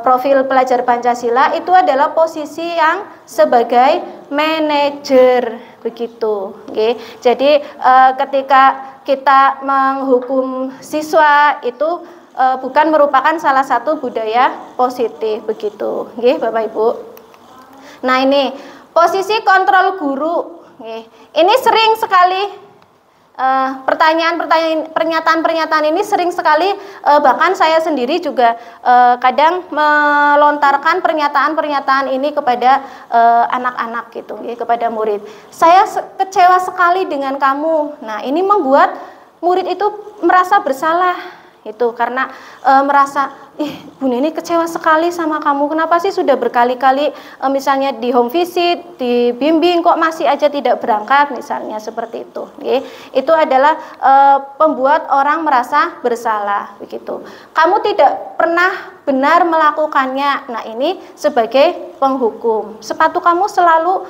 profil pelajar Pancasila itu adalah posisi yang sebagai manajer begitu. Jadi ketika kita menghukum siswa itu bukan merupakan salah satu budaya positif begitu, Bapak Ibu. Nah, ini posisi kontrol guru. Ini sering sekali pernyataan-pernyataan ini sering sekali, bahkan saya sendiri juga kadang melontarkan pernyataan-pernyataan ini kepada anak-anak gitu, kepada murid. Saya kecewa sekali dengan kamu. Nah, ini membuat murid itu merasa bersalah. Itu karena merasa, Bu Neni kecewa sekali sama kamu, kenapa sih sudah berkali-kali misalnya di home visit, dibimbing kok masih aja tidak berangkat, misalnya seperti itu. Itu adalah pembuat orang merasa bersalah begitu. Kamu tidak pernah benar melakukannya. Nah, ini sebagai penghukum. Sepatu kamu selalu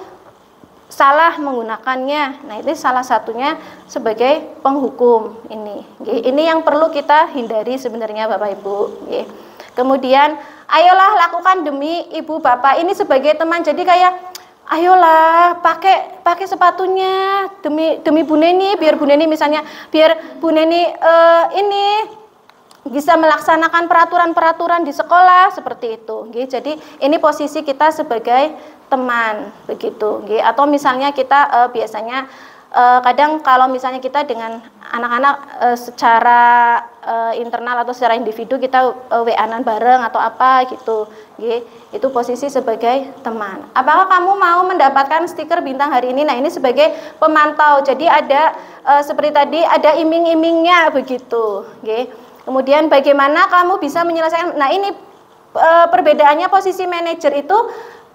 salah menggunakannya. Nah, ini salah satunya sebagai penghukum ini. Ini yang perlu kita hindari sebenarnya Bapak Ibu. Kemudian, ayolah lakukan demi ibu bapak. Ini sebagai teman. Jadi kayak ayolah pakai sepatunya demi Bu Neni, biar Bu Neni misalnya biar Bu Neni ini bisa melaksanakan peraturan-peraturan di sekolah seperti itu. Jadi ini posisi kita sebagai teman begitu, atau misalnya kita biasanya kadang kalau misalnya kita dengan anak-anak secara internal atau secara individu kita WA-an bareng atau apa gitu. Itu posisi sebagai teman. Apakah kamu mau mendapatkan stiker bintang hari ini? Nah, ini sebagai pemantau. Jadi ada seperti tadi ada iming-imingnya begitu. Kemudian bagaimana kamu bisa menyelesaikan? Nah, ini perbedaannya posisi manajer itu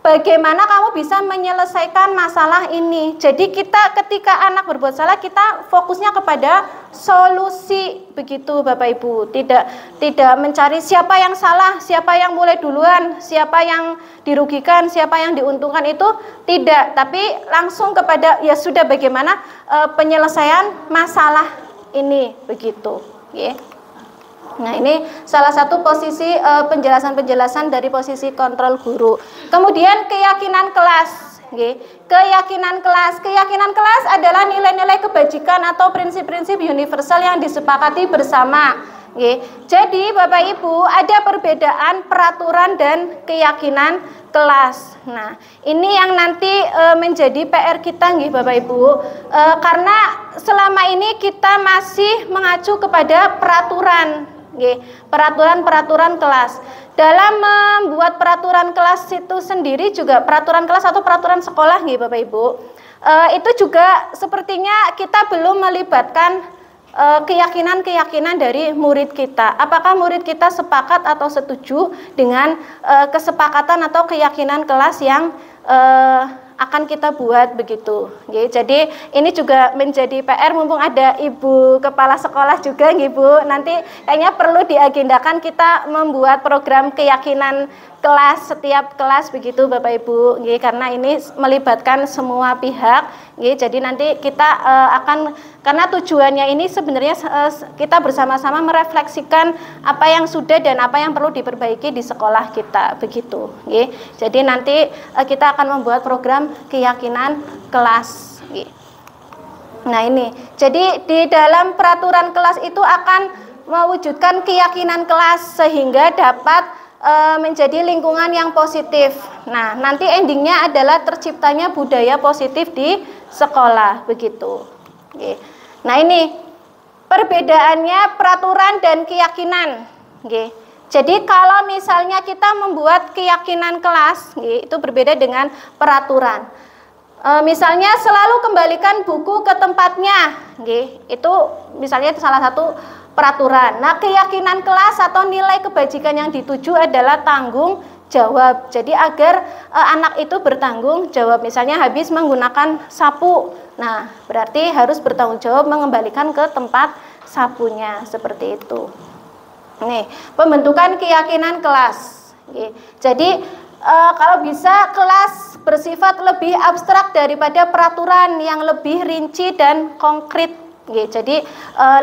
bagaimana kamu bisa menyelesaikan masalah ini. Jadi kita ketika anak berbuat salah, kita fokusnya kepada solusi begitu Bapak Ibu. Tidak mencari siapa yang salah, siapa yang mulai duluan, siapa yang dirugikan, siapa yang diuntungkan, itu tidak, tapi langsung kepada ya sudah bagaimana penyelesaian masalah ini begitu. Nah, ini salah satu posisi penjelasan-penjelasan dari posisi kontrol guru. Kemudian keyakinan kelas. Keyakinan kelas adalah nilai-nilai kebajikan atau prinsip-prinsip universal yang disepakati bersama. Jadi Bapak Ibu, ada perbedaan peraturan dan keyakinan kelas. Nah, ini yang nanti menjadi PR kita Bapak Ibu, karena selama ini kita masih mengacu kepada peraturan. Peraturan kelas. Dalam membuat peraturan kelas itu sendiri juga peraturan kelas atau peraturan sekolah Bapak Ibu, itu juga sepertinya kita belum melibatkan keyakinan-keyakinan dari murid kita. Apakah murid kita sepakat atau setuju dengan kesepakatan atau keyakinan kelas yang akan kita buat begitu. Jadi ini juga menjadi PR, mumpung ada Ibu Kepala Sekolah juga Ibu, nanti kayaknya perlu diagendakan kita membuat program keyakinan kelas, setiap kelas begitu Bapak Ibu, karena ini melibatkan semua pihak. Jadi nanti kita akan, karena tujuannya ini sebenarnya kita bersama-sama merefleksikan apa yang sudah dan apa yang perlu diperbaiki di sekolah kita begitu. Jadi nanti kita akan membuat program keyakinan kelas. Nah, ini jadi di dalam peraturan kelas itu akan mewujudkan keyakinan kelas sehingga dapat menjadi lingkungan yang positif. Nah, nanti endingnya adalah terciptanya budaya positif di sekolah begitu. Nah, ini perbedaannya peraturan dan keyakinan. Jadi kalau misalnya kita membuat keyakinan kelas, itu berbeda dengan peraturan. Misalnya selalu kembalikan buku ke tempatnya, itu misalnya salah satu peraturan. Nah, keyakinan kelas atau nilai kebajikan yang dituju adalah tanggung jawab. Jadi agar anak itu bertanggung jawab. Misalnya habis menggunakan sapu, nah berarti harus bertanggung jawab mengembalikan ke tempat sapunya, seperti itu. Nih, pembentukan keyakinan kelas. Jadi kalau bisa kelas bersifat lebih abstrak daripada peraturan yang lebih rinci dan konkret. Jadi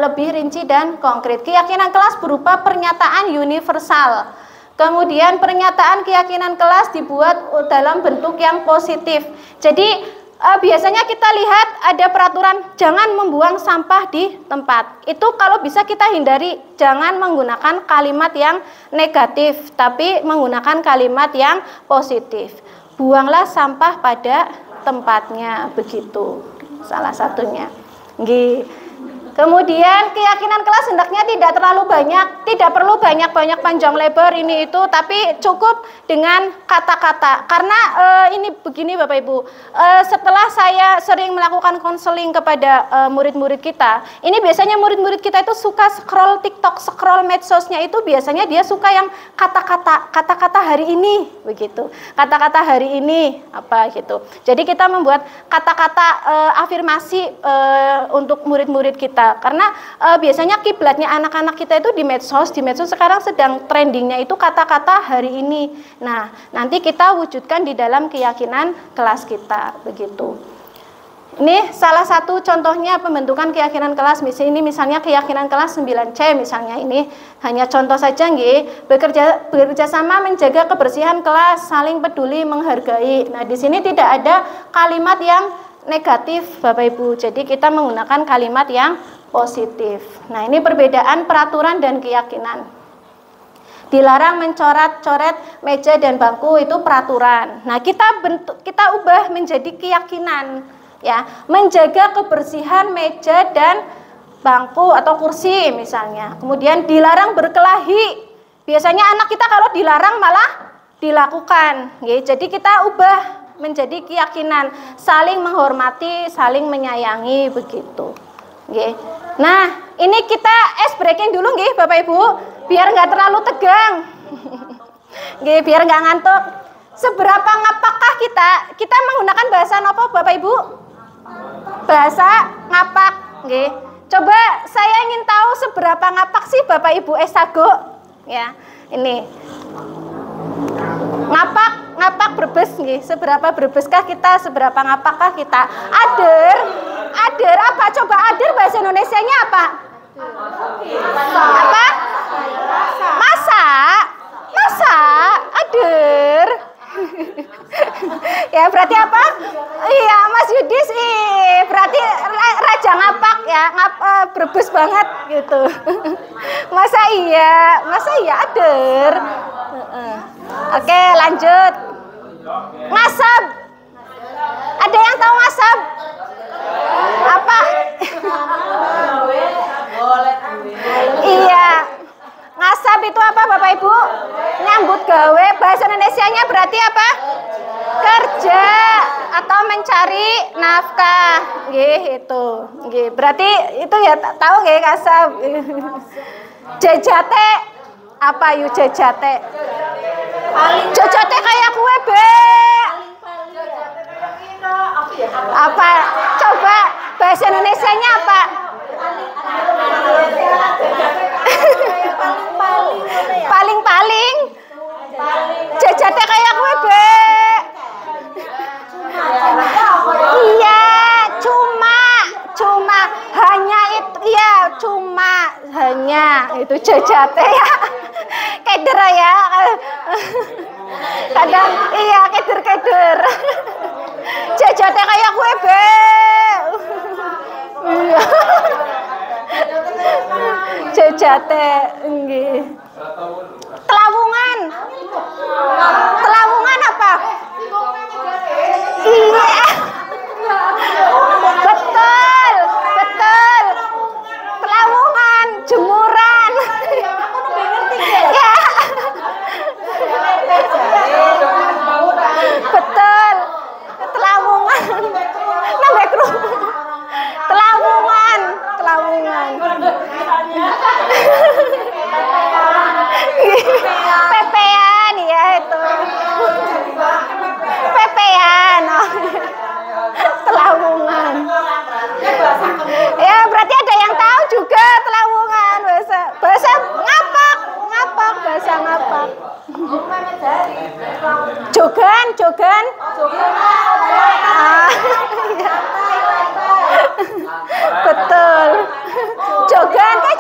lebih rinci dan konkret. Keyakinan kelas berupa pernyataan universal. Kemudian pernyataan keyakinan kelas dibuat dalam bentuk yang positif. Jadi biasanya kita lihat ada peraturan jangan membuang sampah di tempat. Itu kalau bisa kita hindari, jangan menggunakan kalimat yang negatif, tapi menggunakan kalimat yang positif. Buanglah sampah pada tempatnya, begitu salah satunya. Kemudian keyakinan kelas hendaknya tidak terlalu banyak, tidak perlu banyak-banyak panjang lebar ini itu, tapi cukup dengan kata-kata. Karena ini begini Bapak Ibu, setelah saya sering melakukan konseling kepada murid-murid kita, ini biasanya murid-murid kita itu suka scroll TikTok, scroll medsosnya itu biasanya dia suka yang kata-kata hari ini begitu, kata-kata hari ini apa gitu. Jadi kita membuat kata-kata afirmasi untuk murid-murid kita, karena biasanya kiblatnya anak-anak kita itu di medsos sekarang sedang trendingnya itu kata-kata hari ini. Nah, nanti kita wujudkan di dalam keyakinan kelas kita begitu. Ini salah satu contohnya pembentukan keyakinan kelas. Misalnya keyakinan kelas 9C misalnya, ini hanya contoh saja nggih. Bekerja sama menjaga kebersihan kelas, saling peduli, menghargai. Nah, di sini tidak ada kalimat yang negatif Bapak Ibu. Jadi kita menggunakan kalimat yang positif. Nah, ini perbedaan peraturan dan keyakinan. Dilarang mencoret-coret meja dan bangku, itu peraturan. Nah, kita ubah menjadi keyakinan, ya, menjaga kebersihan meja dan bangku atau kursi misalnya. Kemudian dilarang berkelahi. Biasanya anak kita kalau dilarang malah dilakukan. Jadi kita ubah menjadi keyakinan saling menghormati, saling menyayangi begitu. Nah, ini kita ice breaking dulu nggih Bapak Ibu, biar nggak terlalu tegang. Biar nggak ngantuk. Seberapa ngapakah kita menggunakan bahasa apa Bapak Ibu? Bahasa ngapak. Coba saya ingin tahu seberapa ngapak sih Bapak Ibu Sago? Ya, ini ngapak brebes nggih. Seberapa brebeskah kita? Seberapa ngapakkah kita? Ader apa? Coba ader bahasa Indonesianya apa? Apa? Masak. Ader. Ya berarti apa? Iya Mas Yudis, berarti raja ngapak ya, brebes banget gitu. Masa iya ader. Oke lanjut. Ngasab. Ada yang tahu ngasab? Apa? Iya. Ngasab itu apa Bapak Ibu? Nyambut gawe. Bahasa Indonesianya berarti apa? Kerja atau mencari nafkah. Itu. Berarti itu ya tahu nggih ngasab. Jejate apa yuk jejate? Jejate kayak kue be. Apa? Coba bahasa Indonesianya apa? Paling jejate kayak kue be. Iya, cuma hanya itu ya, hanya itu jejate ya. Keder ya. Kadang iya keder. Jejate kayak kue be. Iya. Jejate nggih. Telawungan apa? Iya. Betul. Telawungan, jemuran. Ya. Betul. Telawungan. Nambah kerupuk. Telawungan. Pepean ya itu. Pepean. Telawungan. Ya berarti ada yang tahu juga telawungan bahasa ngapak bahasa ngapak. Jogan. Betul.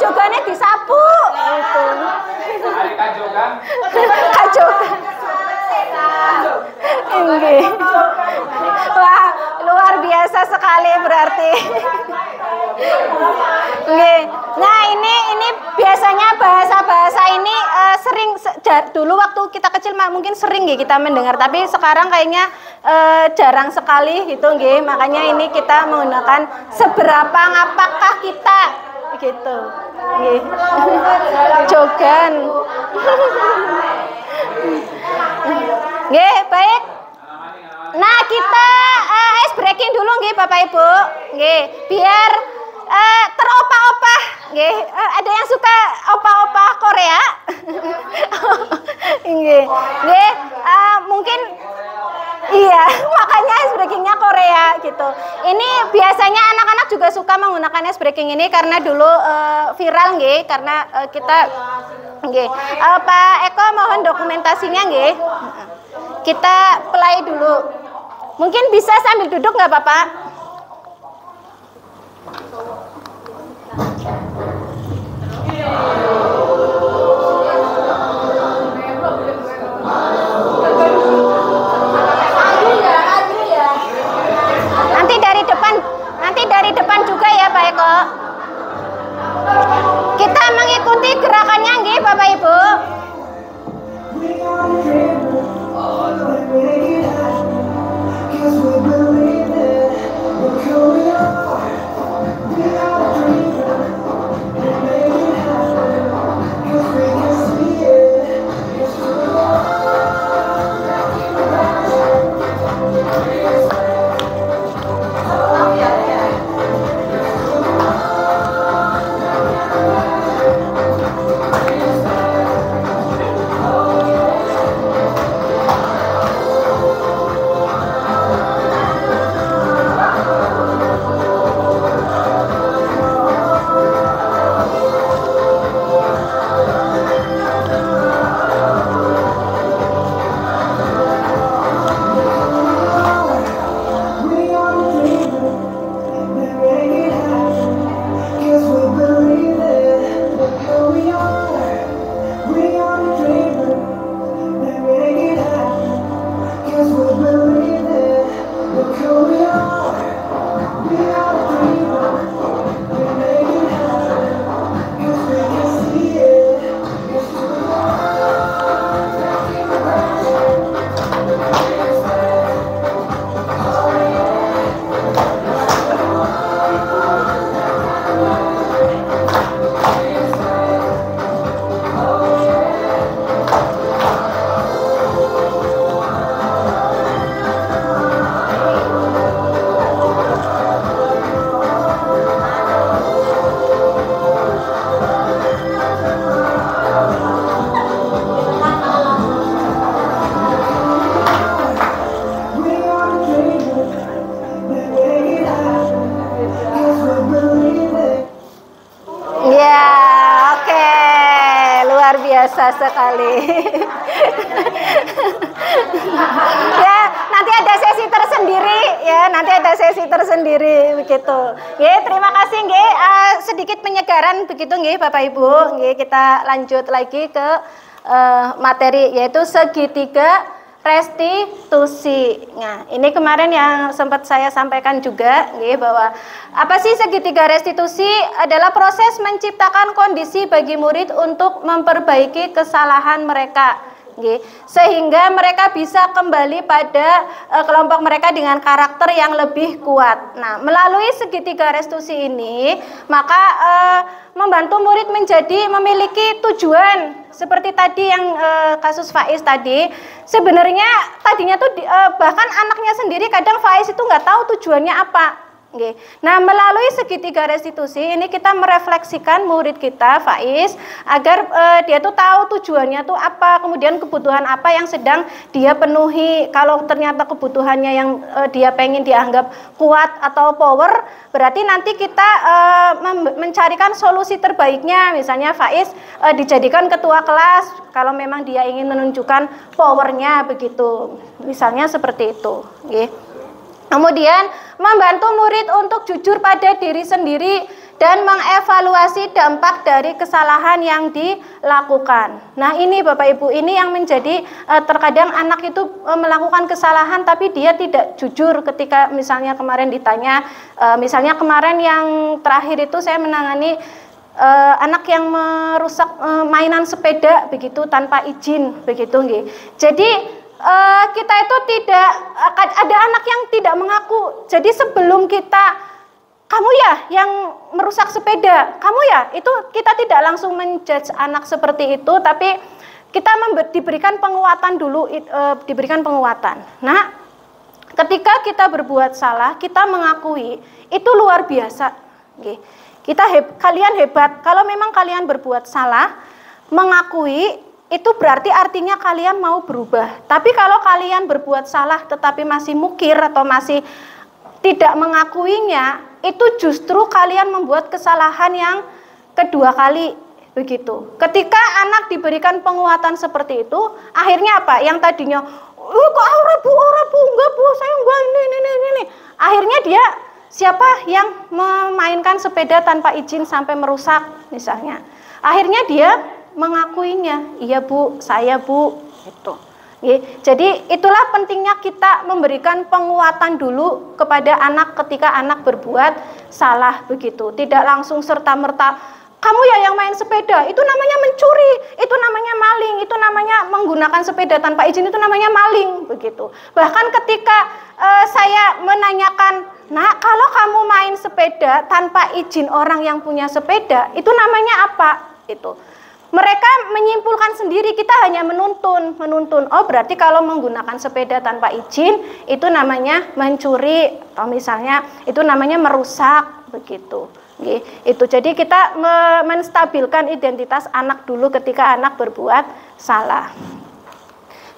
Jogannya disapu gitu. Kajogan. Wah, luar biasa sekali berarti. Nah, ini biasanya bahasa-bahasa ini sering dulu waktu kita kecil mungkin sering kita mendengar, tapi sekarang kayaknya jarang sekali gitu nggih. Makanya ini kita menggunakan seberapa ngapakah kita gitu. Nggih. Jogan. Nggih, baik. Nah, kita ice breaking dulu nggih Bapak Ibu. Nggih, biar teropa-opah. Nggih, ada yang suka opa-opah Korea? Nggih. Nggih, mungkin iya, makanya ice breakingnya Korea gitu. Ini biasanya anak-anak juga suka menggunakan ice breaking ini karena dulu viral nggih, karena kita nggih. Pak Eko mohon dokumentasinya nggih. Kita play dulu. Mungkin bisa sambil duduk nggak Bapak? Nanti dari depan juga ya Pak Eko. Kita mengikuti gerakannya nggih Bapak Ibu. luar biasa sekali. Ya, nanti ada sesi tersendiri ya, nanti ada sesi tersendiri begitu. Nggih, terima kasih nggih. Sedikit penyegaran begitu nggih Bapak Ibu. Nggih, kita lanjut lagi ke materi yaitu segitiga restitusi. Nah, ini kemarin yang sempat saya sampaikan juga nggih, bahwa apa sih segitiga restitusi? Adalah proses menciptakan kondisi bagi murid untuk memperbaiki kesalahan mereka, nggih, sehingga mereka bisa kembali pada kelompok mereka dengan karakter yang lebih kuat. Nah, melalui segitiga restitusi ini maka membantu murid menjadi memiliki tujuan. Seperti tadi yang kasus Faiz tadi, sebenarnya tadinya tuh bahkan anaknya sendiri kadang Faiz itu nggak tahu tujuannya apa. Oke. Nah, melalui segitiga restitusi ini kita merefleksikan murid kita Faiz agar dia tuh tahu tujuannya tuh apa, kemudian kebutuhan apa yang sedang dia penuhi. Kalau ternyata kebutuhannya yang dia pengen dianggap kuat atau power, berarti nanti kita mencarikan solusi terbaiknya. Misalnya Faiz dijadikan ketua kelas kalau memang dia ingin menunjukkan powernya begitu. Misalnya seperti itu, oke. Kemudian membantu murid untuk jujur pada diri sendiri dan mengevaluasi dampak dari kesalahan yang dilakukan. Nah, ini Bapak Ibu, ini yang menjadi terkadang anak itu melakukan kesalahan tapi dia tidak jujur ketika misalnya kemarin ditanya, misalnya kemarin yang terakhir itu saya menangani anak yang merusak mainan sepeda begitu tanpa izin begitu nggih. Jadi kita itu tidak ada anak yang tidak mengaku. Jadi sebelum kita, kamu ya yang merusak sepeda, kamu ya, itu kita tidak langsung menjudge anak seperti itu, tapi kita diberikan penguatan dulu, diberikan penguatan. Nah, ketika kita berbuat salah, kita mengakui, itu luar biasa. Kalian hebat. Kalau memang kalian berbuat salah, mengakui itu berarti artinya kalian mau berubah. Tapi kalau kalian berbuat salah tetapi masih mukir atau masih tidak mengakuinya, itu justru kalian membuat kesalahan yang kedua kali begitu. Ketika anak diberikan penguatan seperti itu, akhirnya apa? Yang tadinya, kok aura bu, enggak bu, saya enggak ini. Akhirnya dia siapa yang memainkan sepeda tanpa izin sampai merusak misalnya. Akhirnya dia mengakuinya, iya bu, saya bu, itu. Jadi itulah pentingnya kita memberikan penguatan dulu kepada anak ketika anak berbuat salah begitu. Tidak langsung serta-merta, kamu ya yang main sepeda, itu namanya mencuri, itu namanya maling, itu namanya menggunakan sepeda tanpa izin, itu namanya maling begitu. Bahkan ketika saya menanyakan, nah kalau kamu main sepeda tanpa izin orang yang punya sepeda, itu namanya apa? Itu. Mereka menyimpulkan sendiri, kita hanya menuntun. Oh berarti kalau menggunakan sepeda tanpa izin itu namanya mencuri, atau misalnya itu namanya merusak begitu. Itu jadi kita menstabilkan identitas anak dulu ketika anak berbuat salah.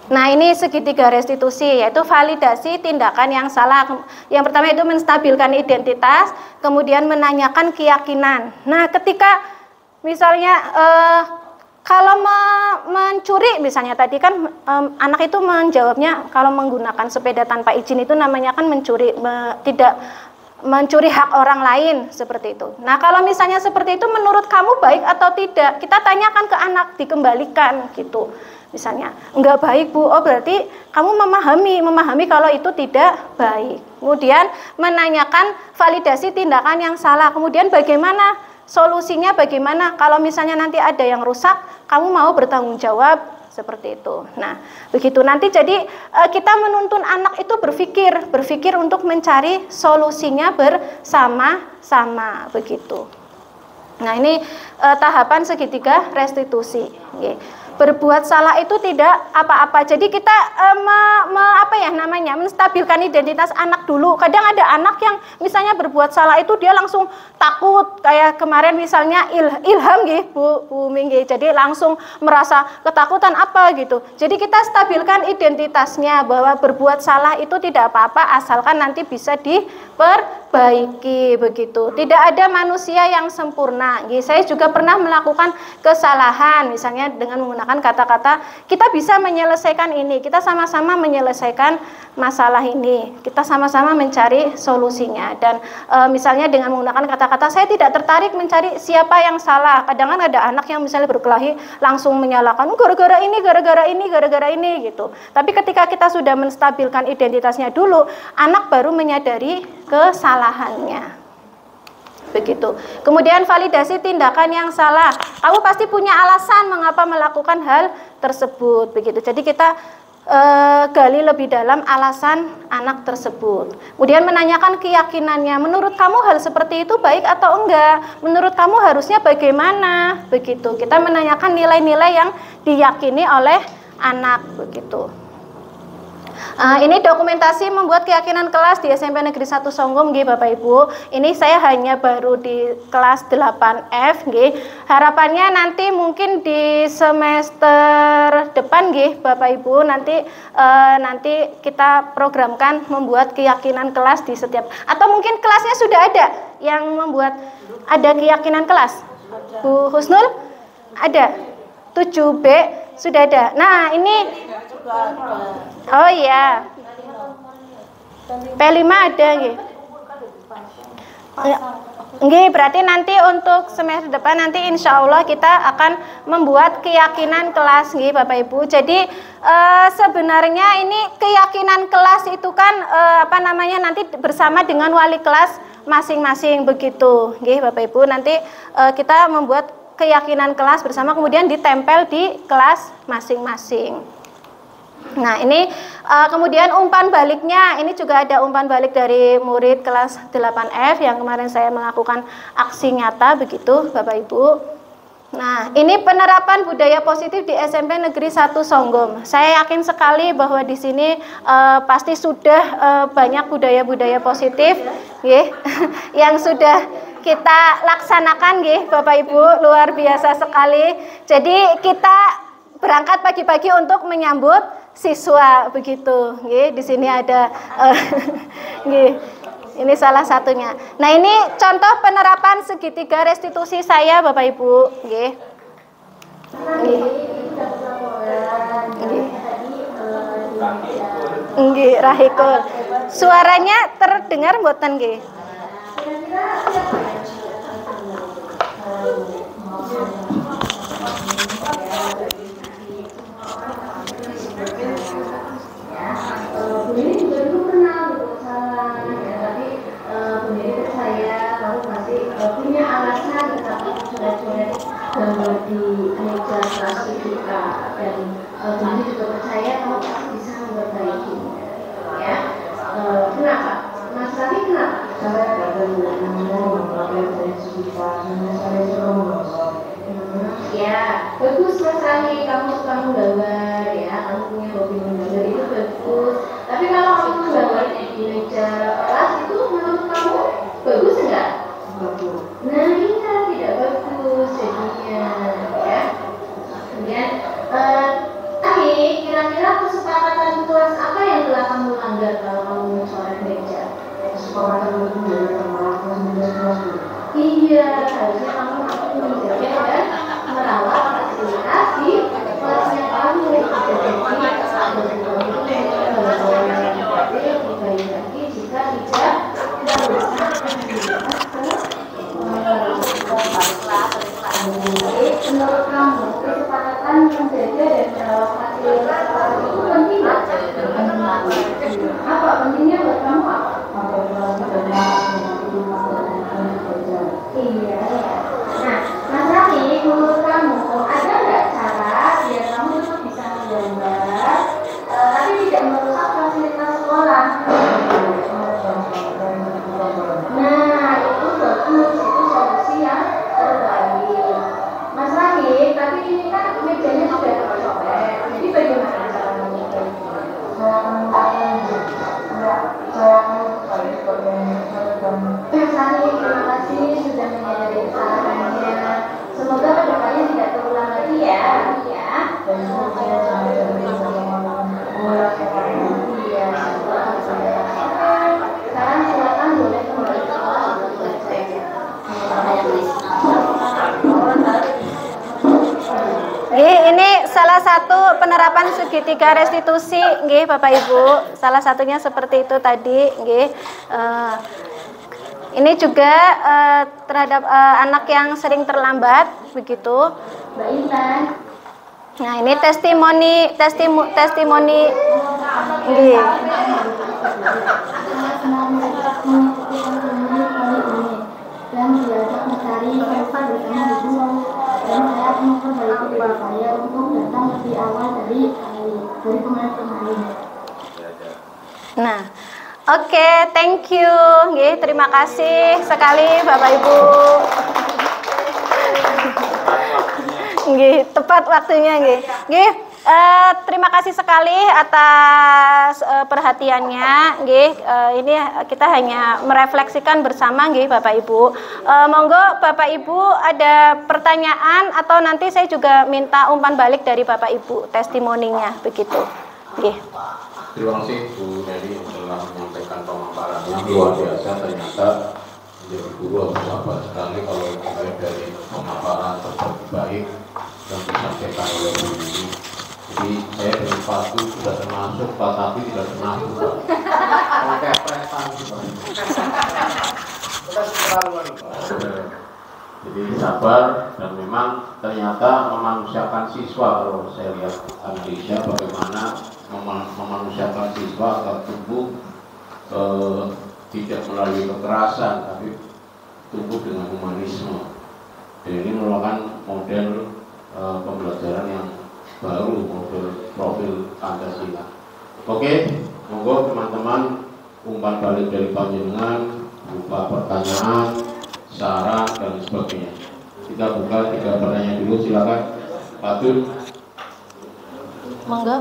Nah, ini segitiga restitusi, yaitu validasi tindakan yang salah. Yang pertama itu menstabilkan identitas, kemudian menanyakan keyakinan. Nah, ketika misalnya kalau mencuri misalnya tadi kan anak itu menjawabnya kalau menggunakan sepeda tanpa izin itu namanya kan mencuri, tidak mencuri hak orang lain seperti itu. Nah, kalau misalnya seperti itu menurut kamu baik atau tidak? Kita tanyakan ke anak, dikembalikan gitu. Misalnya, enggak baik bu, oh berarti kamu memahami kalau itu tidak baik. Kemudian menanyakan validasi tindakan yang salah. Kemudian bagaimana solusinya, bagaimana kalau misalnya nanti ada yang rusak, kamu mau bertanggung jawab seperti itu. Nah, begitu nanti jadi kita menuntun anak itu berpikir untuk mencari solusinya bersama-sama begitu. Nah, ini tahapan segitiga restitusi. berbuat salah itu tidak apa-apa. Jadi kita menstabilkan identitas anak dulu. Kadang ada anak yang misalnya berbuat salah itu dia langsung takut, kayak kemarin misalnya Ilham nggih Bu Minggi. Jadi langsung merasa ketakutan apa gitu. Jadi kita stabilkan identitasnya bahwa berbuat salah itu tidak apa-apa asalkan nanti bisa diperbaiki begitu. Tidak ada manusia yang sempurna. Saya juga pernah melakukan kesalahan, misalnya dengan menggunakan kata-kata, kita bisa menyelesaikan ini, kita sama-sama menyelesaikan masalah ini, kita sama-sama mencari solusinya. Dan misalnya dengan menggunakan kata-kata, saya tidak tertarik mencari siapa yang salah. Kadang kan ada anak yang misalnya berkelahi langsung menyalahkan, gara-gara ini gitu. Tapi ketika kita sudah menstabilkan identitasnya dulu, anak baru menyadari kesalahannya. Begitu. Kemudian validasi tindakan yang salah. Kamu pasti punya alasan mengapa melakukan hal tersebut. Begitu. Jadi kita gali lebih dalam alasan anak tersebut. Kemudian menanyakan keyakinannya. Menurut kamu hal seperti itu baik atau enggak? Menurut kamu harusnya bagaimana? Begitu. Kita menanyakan nilai-nilai yang diyakini oleh anak. Begitu. Ini dokumentasi membuat keyakinan kelas di SMP Negeri 1 Songgom nggih Bapak Ibu. Ini saya hanya baru di kelas 8F nggih. Harapannya nanti mungkin di semester depan nggih Bapak Ibu nanti kita programkan membuat keyakinan kelas di setiap, atau mungkin kelasnya sudah ada yang membuat ada keyakinan kelas. Bu Husnul ada. 7B sudah ada. Nah, ini oh iya. P5 ada nggih. Nggih, berarti nanti untuk semester depan nanti insya Allah kita akan membuat keyakinan kelas nggih Bapak Ibu. Jadi sebenarnya ini keyakinan kelas itu kan nanti bersama dengan wali kelas masing-masing begitu nggih Bapak Ibu. Nanti kita membuat keyakinan kelas bersama kemudian ditempel di kelas masing-masing. Nah, ini kemudian umpan baliknya, ini juga ada umpan balik dari murid kelas 8F yang kemarin saya melakukan aksi nyata begitu Bapak Ibu. Nah, ini penerapan budaya positif di SMP Negeri 1 Songgom. Saya yakin sekali bahwa di sini pasti sudah banyak budaya-budaya positif yang sudah kita laksanakan nggih Bapak Ibu, luar biasa sekali. Jadi kita berangkat pagi-pagi untuk menyambut siswa begitu nggih. Di sini ada nggih. Ini salah satunya. Nah, ini contoh penerapan segitiga restitusi saya Bapak Ibu nggih. Nggih, Rahikul. Suaranya terdengar mboten nggih? Ini juga dulu pernah berbuat salah, tapi Bundini percaya kamu masih punya alasan tetapi coret-coret gambar di meja kelas kita, dan Bundini juga percaya kamu pasti bisa memperbaikinya. Ya, kenapa? Mas Raffi kenapa? Saya tidak mau memakai dari kita, saya suruh. Ya, bagus Mas Rani, kamu suka menggambar ya, kamu punya hobi menggambar itu bagus. Tapi kalau kamu menggambar di meja kelas itu menurut kamu bagus enggak? Bagus. Nah, iya tidak bagus jadinya ya. Kemudian tapi kira-kira kesepakatan kelas apa yang telah kamu langgar kalau kamu mencoret meja? Kesepakatan itu sama kelas. Iya, harusnya kamu menjaga dan merawat fasilitas di kelasnya kamu. Jadi dibayar lagi jika tidak menurut kamu kesepakatan menjaga dan merawat fasilitas itu penting nggak? Apa pentingnya buat kamu apa? Iya. Nah, Mas Raffi, menurut kamu ada nggak cara biar kamu itu bisa menggambar tapi tidak merusak fasilitas sekolah? Nah, itu bagus, itu solusi yang terbaik. Mas Raffi, tapi ini kan mejanya sudah Sekarang silakan boleh kembali ke awal untuk belajar. Ini salah satu penerapan segitiga restitusi, nggih Bapak Ibu. Salah satunya seperti itu tadi, nggih. Ini juga terhadap anak yang sering terlambat, begitu. Mbak Intan. Nah, ini testimoni, nggih. Dan diajak mencari tempat bersama di pulau. Dan saya memperbaiki diri saya untuk datang lebih awal dari kemarin. Nah, oke, thank you, nggih. Terima kasih sekali Bapak Ibu. Nggih, tepat waktunya nggih. Nggih, terima kasih sekali atas perhatiannya, nggih. Ini kita hanya merefleksikan bersama nggih Bapak Ibu. Monggo Bapak Ibu ada pertanyaan atau nanti saya juga minta umpan balik dari Bapak Ibu testimoninya begitu. Nggih. Terima kasih Bu Neni yang telah menyampaikan pemaparannya luar biasa. Ternyata menjadi guru harus sabar sekali kalau dilihat dari pemaparan tersebut baik yang disampaikan oleh Bu Neni. Jadi saya dengan Pak Su sudah termasuk, Pak Safi tidak termasuk. Jadi sabar dan memang ternyata memanusiakan siswa. Kalau saya lihat analisa bagaimana memanusiakan siswa agar tumbuh tidak melalui kekerasan tapi tumbuh dengan humanisme. Dan ini merupakan model pembelajaran yang baru, model profil Pancasila. Oke, monggo teman-teman umpan balik dari panjenengan berupa pertanyaan, saran dan sebagainya. Kita buka 3 pertanyaan dulu, silakan Pak Tun. Monggo.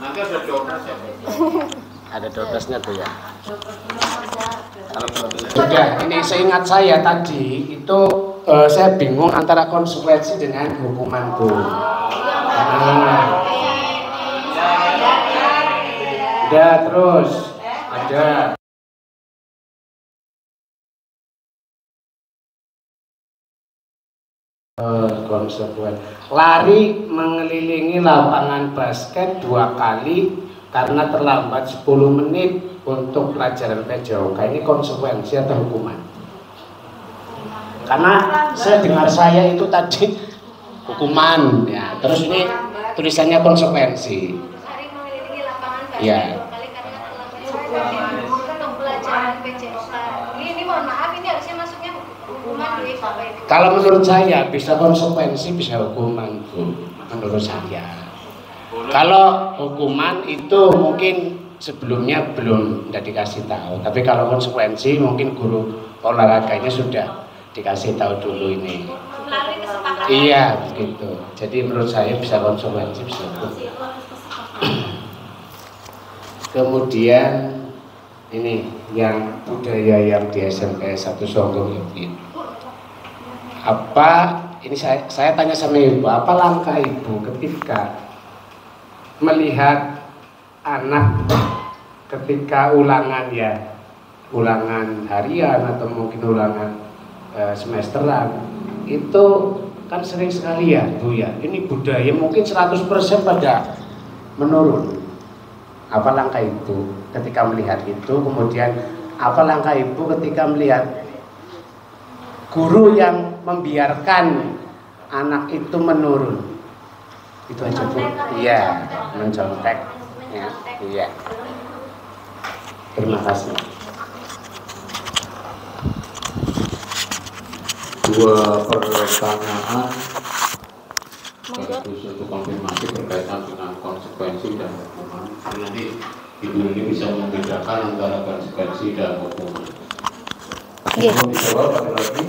Nanti ada donas ya. Ada dodasnya tuh ya. Sudah, ini seingat saya tadi itu saya bingung antara konsekuensi dengan hukuman Bu. Udah terus ada. Konsekuen lari mengelilingi lapangan basket 2 kali karena terlambat 10 menit untuk pelajaran PJOK. Ini konsekuensi atau hukuman? Karena saya dengar saya itu tadi hukuman ya, terus ini tulisannya konsekuensi ya. Kalau menurut saya bisa konsekuensi, bisa hukuman Bu. Menurut saya. Kalau hukuman itu mungkin sebelumnya belum tidak dikasih tahu. Tapi kalau konsekuensi mungkin guru olahraganya sudah dikasih tahu dulu ini. Iya begitu. Jadi menurut saya bisa konsekuensi, bisa hukuman. Kemudian ini yang budaya yang di SMP 1 Songgong ini. Apa ini saya tanya sama ibu, apa langkah ibu ketika melihat anak ketika ulangan ya, ulangan harian atau mungkin ulangan semesteran itu kan sering sekali ya Bu ya, ini budaya mungkin 100% pada menurun. Apa langkah ibu ketika melihat itu? Kemudian apa langkah ibu ketika melihat guru yang membiarkan anak itu menurun? Itu aja Bu. Iya, mencontek. Ya, iya. Terima kasih. 2 pertanyaan sekaligus untuk konfirmasi berkaitan dengan konsekuensi dan hukuman. Nanti ibu ini bisa membedakan antara konsekuensi dan hukuman. Mau dijawab ada lagi?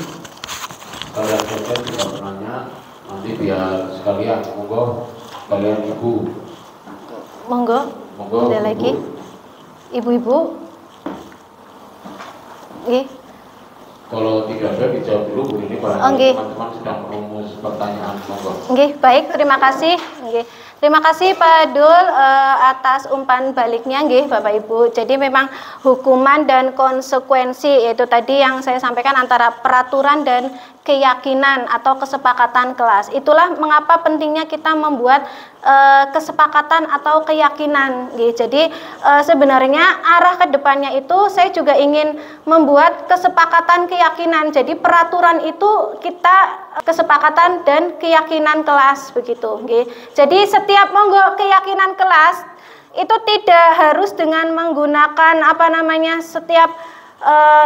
Kalian saja juga bertanya, nanti biar sekalian, monggo kalian ibu. Monggo. Ada lagi? Ibu-ibu? Kalau tidak ada dijawab dulu Bu Nini, Nggih. teman-teman sedang merumus pertanyaan. Monggo. Nggih, baik, terima kasih. Nggih. Terima kasih Pak Dul atas umpan baliknya nggih Bapak Ibu. Jadi memang hukuman dan konsekuensi yaitu tadi yang saya sampaikan antara peraturan dan keyakinan atau kesepakatan kelas. Itulah mengapa pentingnya kita membuat kesepakatan atau keyakinan. Jadi sebenarnya arah ke depannya itu saya juga ingin membuat kesepakatan keyakinan. Jadi peraturan itu kita kesepakatan dan keyakinan kelas begitu. Jadi setiap monggo keyakinan kelas itu tidak harus dengan menggunakan setiap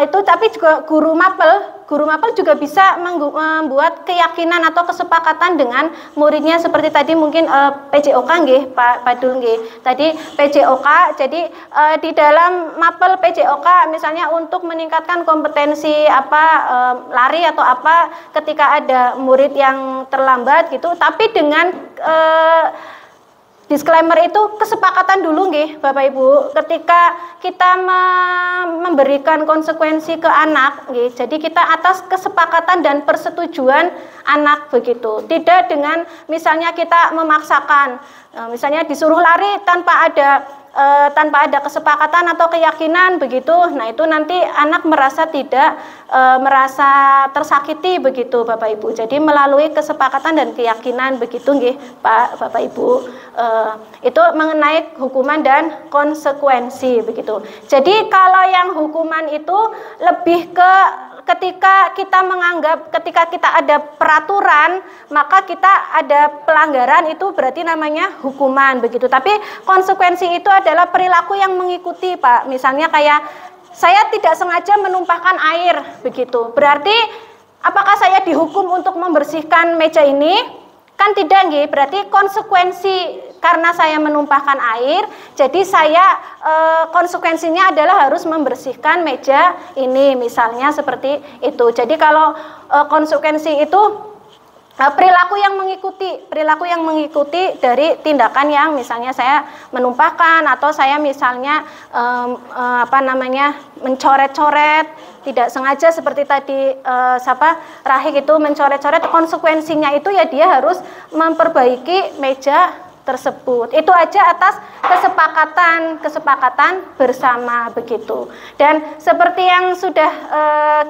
itu, tapi juga guru mapel juga bisa membuat keyakinan atau kesepakatan dengan muridnya seperti tadi mungkin PJOK nggih Pak Dul nggih. Tadi PJOK, jadi di dalam mapel PJOK misalnya untuk meningkatkan kompetensi lari atau apa ketika ada murid yang terlambat gitu, tapi dengan disclaimer itu kesepakatan dulu nggih Bapak Ibu. Ketika kita memberikan konsekuensi ke anak nggih, jadi kita atas kesepakatan dan persetujuan anak begitu. Tidak dengan misalnya kita memaksakan, misalnya disuruh lari tanpa ada kesepakatan atau keyakinan begitu. Nah, itu nanti anak merasa tidak merasa tersakiti begitu Bapak Ibu. Jadi melalui kesepakatan dan keyakinan begitu nggih Bapak Ibu. Itu mengenai hukuman dan konsekuensi begitu. Jadi kalau yang hukuman itu lebih ke ketika kita menganggap ketika kita ada peraturan maka kita ada pelanggaran, itu berarti namanya hukuman begitu. Tapi konsekuensi itu adalah perilaku yang mengikuti Pak. Misalnya kayak saya tidak sengaja menumpahkan air begitu. Berarti apakah saya dihukum untuk membersihkan meja ini? Kan tidak nggih, berarti konsekuensi karena saya menumpahkan air, jadi saya konsekuensinya adalah harus membersihkan meja ini misalnya seperti itu. Jadi kalau konsekuensi itu perilaku yang mengikuti dari tindakan yang misalnya saya menumpahkan atau saya misalnya mencoret-coret tidak sengaja seperti tadi Rahik itu mencoret-coret, konsekuensinya itu ya dia harus memperbaiki meja tersebut. Itu aja atas kesepakatan bersama begitu. Dan seperti yang sudah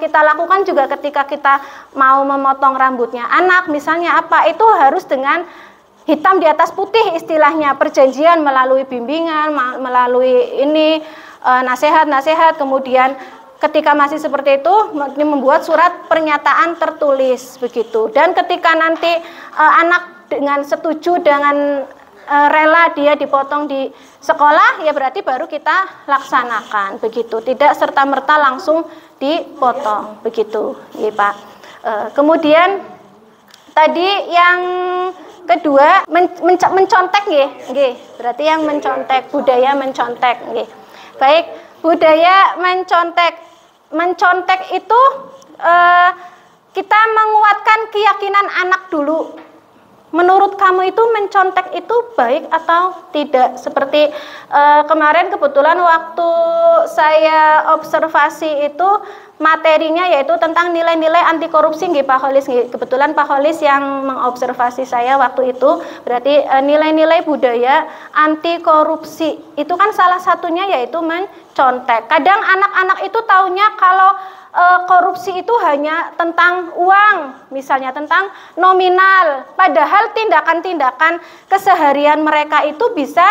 kita lakukan juga ketika kita mau memotong rambutnya anak misalnya itu harus dengan hitam di atas putih istilahnya, perjanjian melalui bimbingan, melalui nasihat-nasihat, kemudian ketika masih seperti itu membuat surat pernyataan tertulis begitu. Dan ketika nanti anak dengan setuju dengan rela dia dipotong di sekolah, ya berarti baru kita laksanakan begitu. Tidak serta-merta langsung dipotong begitu, ya Pak. Kemudian tadi yang kedua mencontek nggih. Berarti yang mencontek, budaya mencontek nggih. Baik, budaya mencontek. Mencontek itu kita menguatkan keyakinan anak dulu. Menurut kamu itu mencontek itu baik atau tidak? Seperti kemarin kebetulan waktu saya observasi itu materinya yaitu tentang nilai-nilai anti korupsi nggih Pak Holis. Kebetulan Pak Holis yang mengobservasi saya waktu itu, berarti nilai-nilai budaya anti korupsi itu kan salah satunya yaitu mencontek. Kadang anak-anak itu taunya kalau korupsi itu hanya tentang uang, misalnya tentang nominal, padahal tindakan-tindakan keseharian mereka itu bisa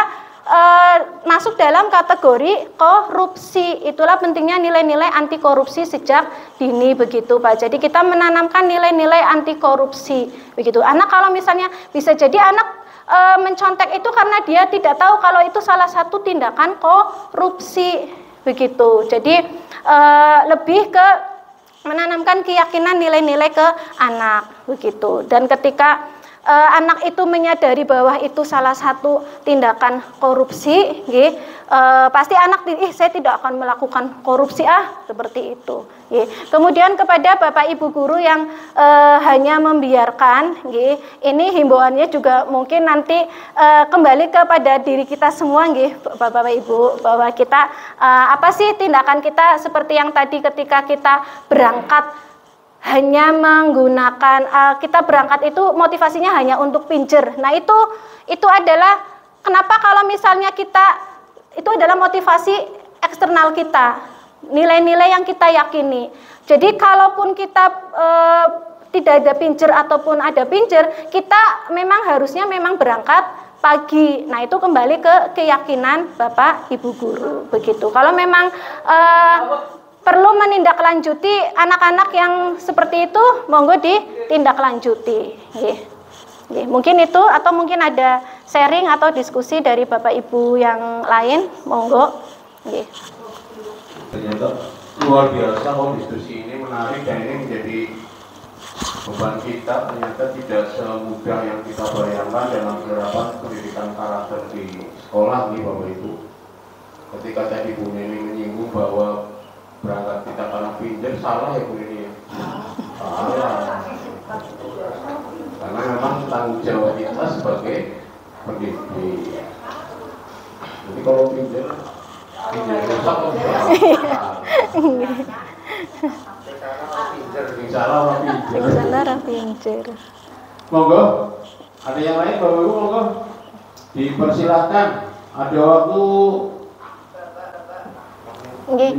masuk dalam kategori korupsi. Itulah pentingnya nilai-nilai anti korupsi sejak dini begitu Pak. Jadi kita menanamkan nilai-nilai anti korupsi begitu. Anak kalau misalnya bisa jadi anak mencontek itu karena dia tidak tahu kalau itu salah satu tindakan korupsi begitu. Jadi lebih ke menanamkan keyakinan nilai-nilai ke anak begitu. Dan ketika anak itu menyadari bahwa itu salah satu tindakan korupsi, nggih, pasti anak saya tidak akan melakukan korupsi seperti itu. Kemudian kepada Bapak Ibu guru yang hanya membiarkan, ini himbauannya juga mungkin nanti kembali kepada diri kita semua, Bapak Ibu, bahwa kita apa sih tindakan kita seperti yang tadi ketika kita berangkat hanya menggunakan kita berangkat itu motivasinya hanya untuk pinjer. Nah itu adalah kenapa kalau misalnya kita itu adalah motivasi eksternal kita, nilai-nilai yang kita yakini. Jadi kalaupun kita tidak ada pinjer ataupun ada pinjer, kita memang harusnya memang berangkat pagi. Nah itu kembali ke keyakinan Bapak Ibu guru begitu. Kalau memang perlu menindaklanjuti anak-anak yang seperti itu, monggo ditindaklanjuti. Mungkin itu, atau mungkin ada sharing atau diskusi dari Bapak Ibu yang lain, monggo. Ternyata luar biasa, diskusi ini menarik dan ini menjadi beban kita. Ternyata tidak semudah yang kita bayangkan dalam penerapan pendidikan karakter di sekolah nih Bapak Ibu. Ketika tadi Bu Neni menyinggung bahwa berangkat kita karena pinjam, salah ya Bu ini ya? Salah. Karena memang tanggung jawab kita sebagai pendidik. Jadi kalau pinjam rusak kok salah orang pinjam. Monggo, ada yang lain Bapak Ibu, monggo dipersilahkan. Ada waktu 15 menit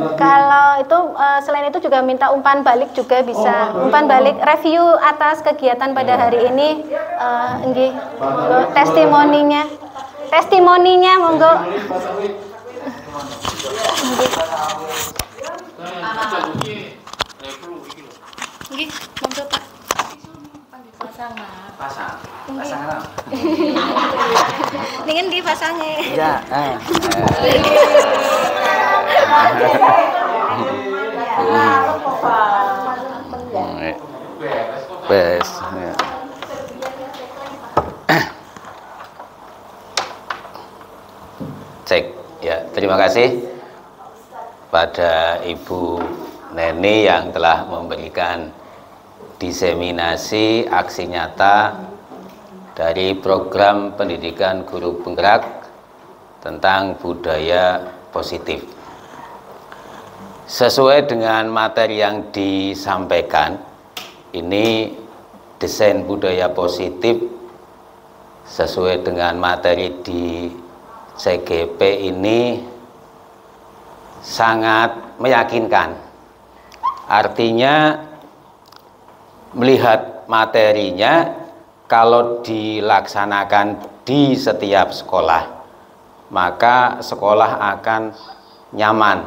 lagi. Kalau itu selain itu juga minta umpan balik juga bisa. Umpan balik review atas kegiatan pada hari ini, monggo testimoninya monggo. Monggo Pak. Pasang. Ingin dipasangnya. Ya. Bes. Cek ya, terima kasih pada Ibu Neni yang telah memberikan diseminasi aksi nyata dari program pendidikan guru penggerak tentang budaya positif. Sesuai dengan materi yang disampaikan, ini desain budaya positif sesuai dengan materi di CGP ini sangat meyakinkan. Artinya melihat materinya, kalau dilaksanakan di setiap sekolah, maka sekolah akan nyaman,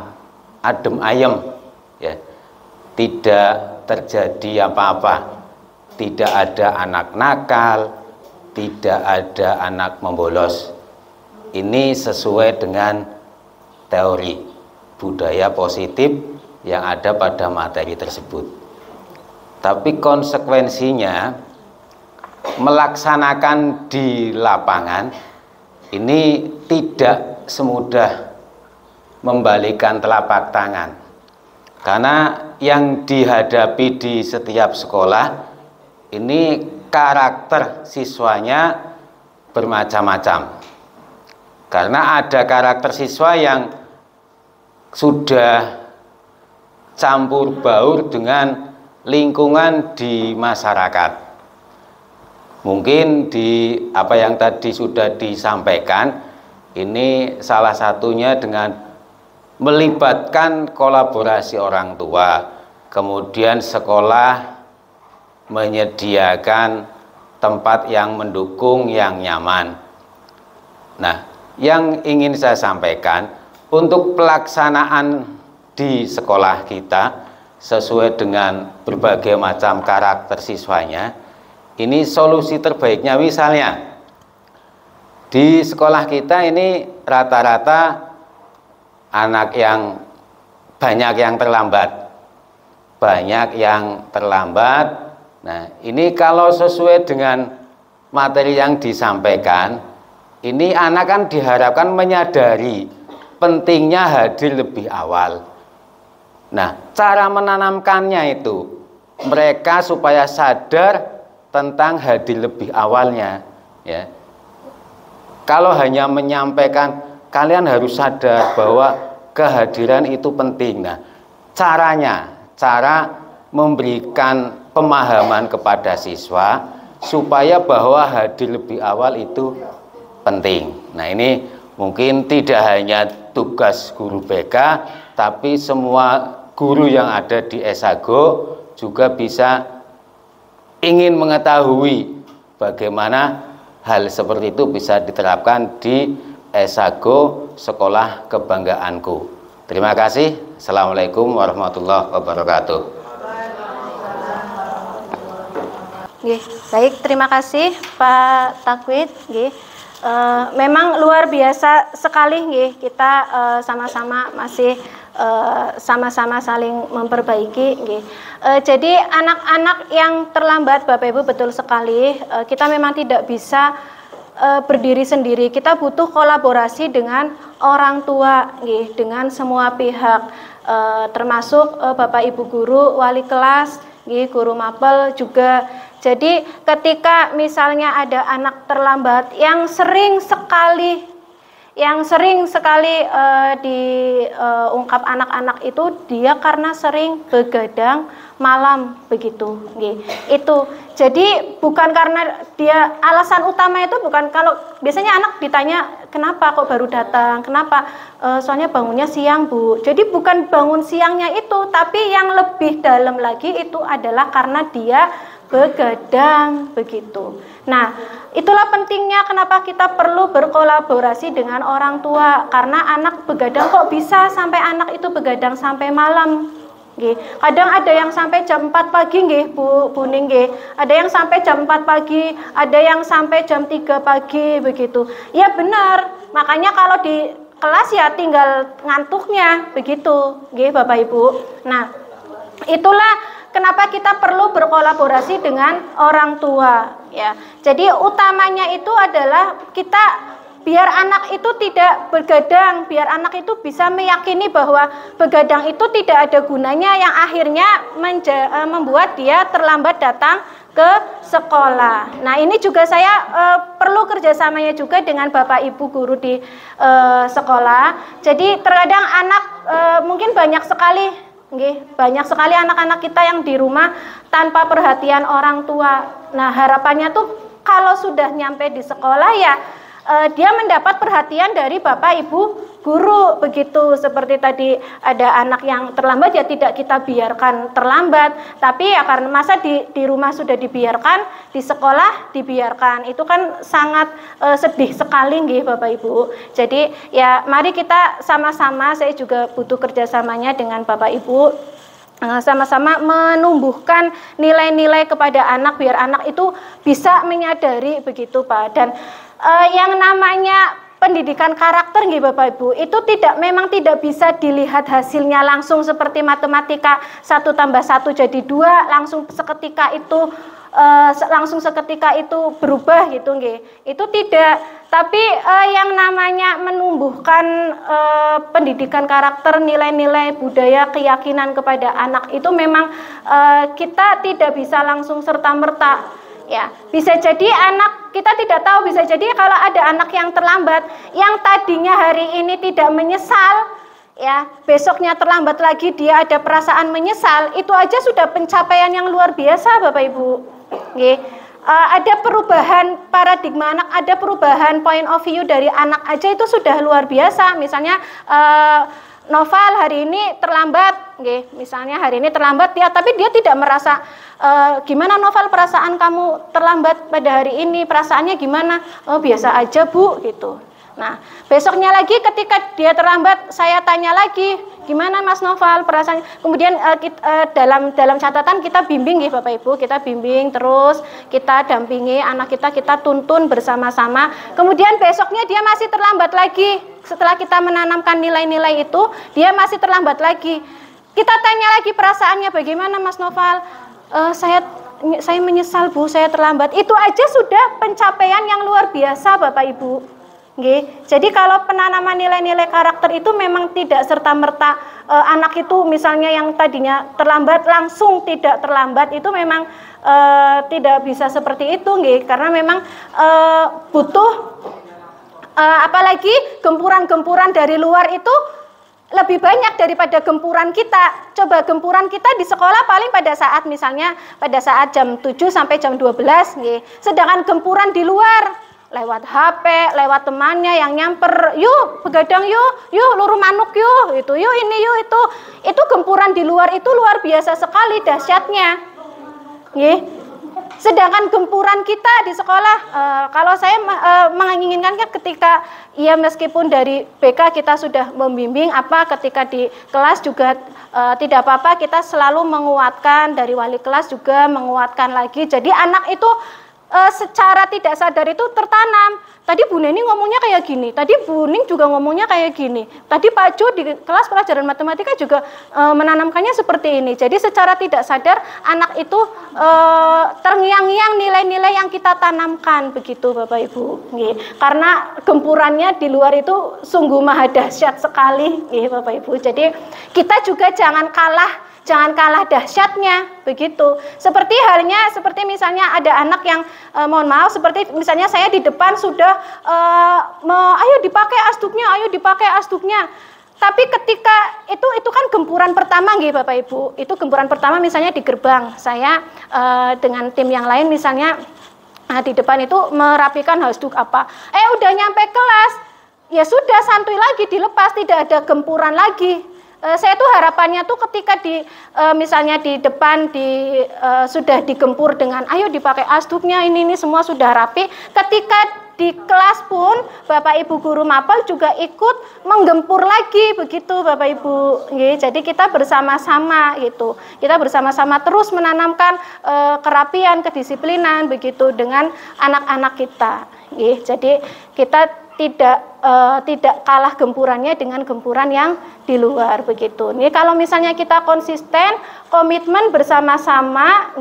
adem ayem, ya. Tidak terjadi apa-apa, tidak ada anak nakal, tidak ada anak membolos. Ini sesuai dengan teori budaya positif yang ada pada materi tersebut. Tapi konsekuensinya melaksanakan di lapangan ini tidak semudah membalikan telapak tangan, karena yang dihadapi di setiap sekolah ini karakter siswanya bermacam-macam. Karena ada karakter siswa yang sudah campur baur dengan lingkungan di masyarakat. Mungkin di apa yang tadi sudah disampaikan, ini salah satunya dengan melibatkan kolaborasi orang tua, kemudian sekolah menyediakan tempat yang mendukung, yang nyaman. Nah, yang ingin saya sampaikan, untuk pelaksanaan di sekolah kita sesuai dengan berbagai macam karakter siswanya, ini solusi terbaiknya misalnya di sekolah kita ini rata-rata anak yang banyak yang terlambat, Nah, ini kalau sesuai dengan materi yang disampaikan, ini anak kan diharapkan menyadari pentingnya hadir lebih awal. Nah, cara menanamkannya itu mereka supaya sadar tentang hadir lebih awalnya, ya. Kalau hanya menyampaikan kalian harus sadar bahwa kehadiran itu penting. Nah, cara memberikan pemahaman kepada siswa supaya bahwa hadir lebih awal itu penting. Nah, ini mungkin tidak hanya tugas guru BK, tapi semua guru yang ada di Esago juga bisa ingin mengetahui bagaimana hal seperti itu bisa diterapkan di Esago Sekolah Kebanggaanku. Terima kasih. Assalamualaikum warahmatullahi wabarakatuh. Baik, terima kasih Pak Takwid. Memang luar biasa sekali kita sama-sama masih sama-sama saling memperbaiki. Jadi anak-anak yang terlambat, Bapak Ibu, betul sekali, kita memang tidak bisa berdiri sendiri. Kita butuh kolaborasi dengan orang tua, dengan semua pihak, termasuk Bapak Ibu guru, wali kelas, guru mapel juga. Jadi ketika misalnya ada anak terlambat yang sering sekali diungkap anak-anak itu dia karena sering begadang malam begitu. Itu jadi bukan karena dia, alasan utama itu bukan, kalau biasanya anak ditanya kenapa kok baru datang, kenapa, soalnya bangunnya siang Bu. Jadi bukan bangun siangnya itu, tapi yang lebih dalam lagi itu adalah karena dia begadang begitu. Nah, itulah pentingnya kenapa kita perlu berkolaborasi dengan orang tua, karena anak begadang kok bisa sampai anak itu begadang sampai malam. Kadang ada yang sampai jam 4 pagi Bu Ning, ada yang sampai jam 4 pagi, ada yang sampai jam 3 pagi begitu. Ya benar, makanya kalau di kelas ya tinggal ngantuknya begitu, Bapak Ibu. Nah, itulah kenapa kita perlu berkolaborasi dengan orang tua, ya. Jadi utamanya itu adalah kita biar anak itu tidak begadang, biar anak itu bisa meyakini bahwa begadang itu tidak ada gunanya, yang akhirnya membuat dia terlambat datang ke sekolah. Nah, ini juga saya perlu kerjasamanya juga dengan Bapak Ibu guru di sekolah. Jadi terkadang anak mungkin banyak sekali anak-anak kita yang di rumah tanpa perhatian orang tua. Nah, harapannya tuh kalau sudah nyampe di sekolah ya dia mendapat perhatian dari Bapak Ibu guru begitu. Seperti tadi ada anak yang terlambat, ya tidak kita biarkan terlambat, tapi ya karena masa di rumah sudah dibiarkan, di sekolah dibiarkan, itu kan sangat sedih sekali Bapak Ibu. Jadi ya mari kita sama-sama, saya juga butuh kerjasamanya dengan Bapak Ibu, sama-sama menumbuhkan nilai-nilai kepada anak biar anak itu bisa menyadari begitu Pak. Dan yang namanya pendidikan karakter Bapak Ibu itu memang tidak bisa dilihat hasilnya langsung seperti matematika 1 + 1 jadi 2 langsung seketika itu berubah gitu itu tidak. Tapi yang namanya menumbuhkan pendidikan karakter, nilai-nilai budaya, keyakinan kepada anak itu memang kita tidak bisa langsung serta-merta. Ya, bisa jadi anak kita tidak tahu, bisa jadi kalau ada anak yang terlambat, yang tadinya hari ini tidak menyesal, ya besoknya terlambat lagi dia ada perasaan menyesal, itu aja sudah pencapaian yang luar biasa Bapak Ibu. Ada perubahan paradigma anak, ada perubahan point of view dari anak aja itu sudah luar biasa. Misalnya Noval hari ini terlambat, misalnya hari ini terlambat ya, tapi dia tidak merasa gimana Noval perasaan kamu terlambat pada hari ini, perasaannya gimana? Oh biasa aja Bu gitu. Nah besoknya lagi ketika dia terlambat saya tanya lagi, gimana Mas Noval perasaan? Kemudian dalam catatan kita bimbing Bapak Ibu, kita bimbing terus, kita dampingi anak kita tuntun bersama-sama. Kemudian besoknya dia masih terlambat lagi. Setelah kita menanamkan nilai-nilai itu, dia masih terlambat lagi. Kita tanya lagi perasaannya bagaimana Mas Noval? Saya saya menyesal Bu, saya terlambat. Itu aja sudah pencapaian yang luar biasa Bapak Ibu. Nggih. Jadi kalau penanaman nilai-nilai karakter itu memang tidak serta-merta anak itu misalnya yang tadinya terlambat langsung tidak terlambat, itu memang tidak bisa seperti itu nggih, karena memang butuh apalagi gempuran-gempuran dari luar itu lebih banyak daripada gempuran kita. Coba gempuran kita di sekolah paling pada saat misalnya pada saat jam 7 sampai jam 12 nggih. Sedangkan gempuran di luar lewat HP, lewat temannya yang nyamper, yuk begadang yuk luru manuk yuk, itu yuk ini yuk itu gempuran di luar itu luar biasa sekali dahsyatnya. Nggih. Sedangkan gempuran kita di sekolah, kalau saya menginginkan ketika ya meskipun dari BK kita sudah membimbing ketika di kelas juga tidak apa-apa, kita selalu menguatkan, dari wali kelas juga menguatkan lagi. Jadi anak itu secara tidak sadar itu tertanam. Tadi Bu Neni ngomongnya kayak gini, tadi Bu Ning juga ngomongnya kayak gini, tadi Pak Jo di kelas pelajaran matematika juga menanamkannya seperti ini. Jadi secara tidak sadar anak itu terngiang-ngiang nilai-nilai yang kita tanamkan, begitu Bapak Ibu. Karena gempurannya di luar itu sungguh maha dahsyat sekali, Bapak Ibu. Jadi kita juga jangan kalah dahsyatnya, begitu. Seperti halnya, seperti misalnya ada anak yang mohon maaf, seperti misalnya saya di depan sudah ayo dipakai asduknya. Tapi ketika itu kan gempuran pertama nggih Bapak Ibu. Itu gempuran pertama misalnya di gerbang. Saya dengan tim yang lain misalnya di depan itu merapikan hasduk apa. Udah nyampe kelas, ya sudah santuy lagi dilepas, tidak ada gempuran lagi. Saya tuh harapannya tuh ketika misalnya di depan sudah digempur dengan ayo dipakai asduknya ini semua sudah rapi, ketika di kelas pun Bapak Ibu guru mapel juga ikut menggempur lagi, begitu Bapak Ibu. Jadi kita bersama-sama gitu. Kita bersama-sama terus menanamkan kerapian, kedisiplinan begitu dengan anak-anak kita. Jadi kita tidak kalah gempurannya dengan gempuran yang di luar, begitu. Nih kalau misalnya kita konsisten, komitmen bersama-sama,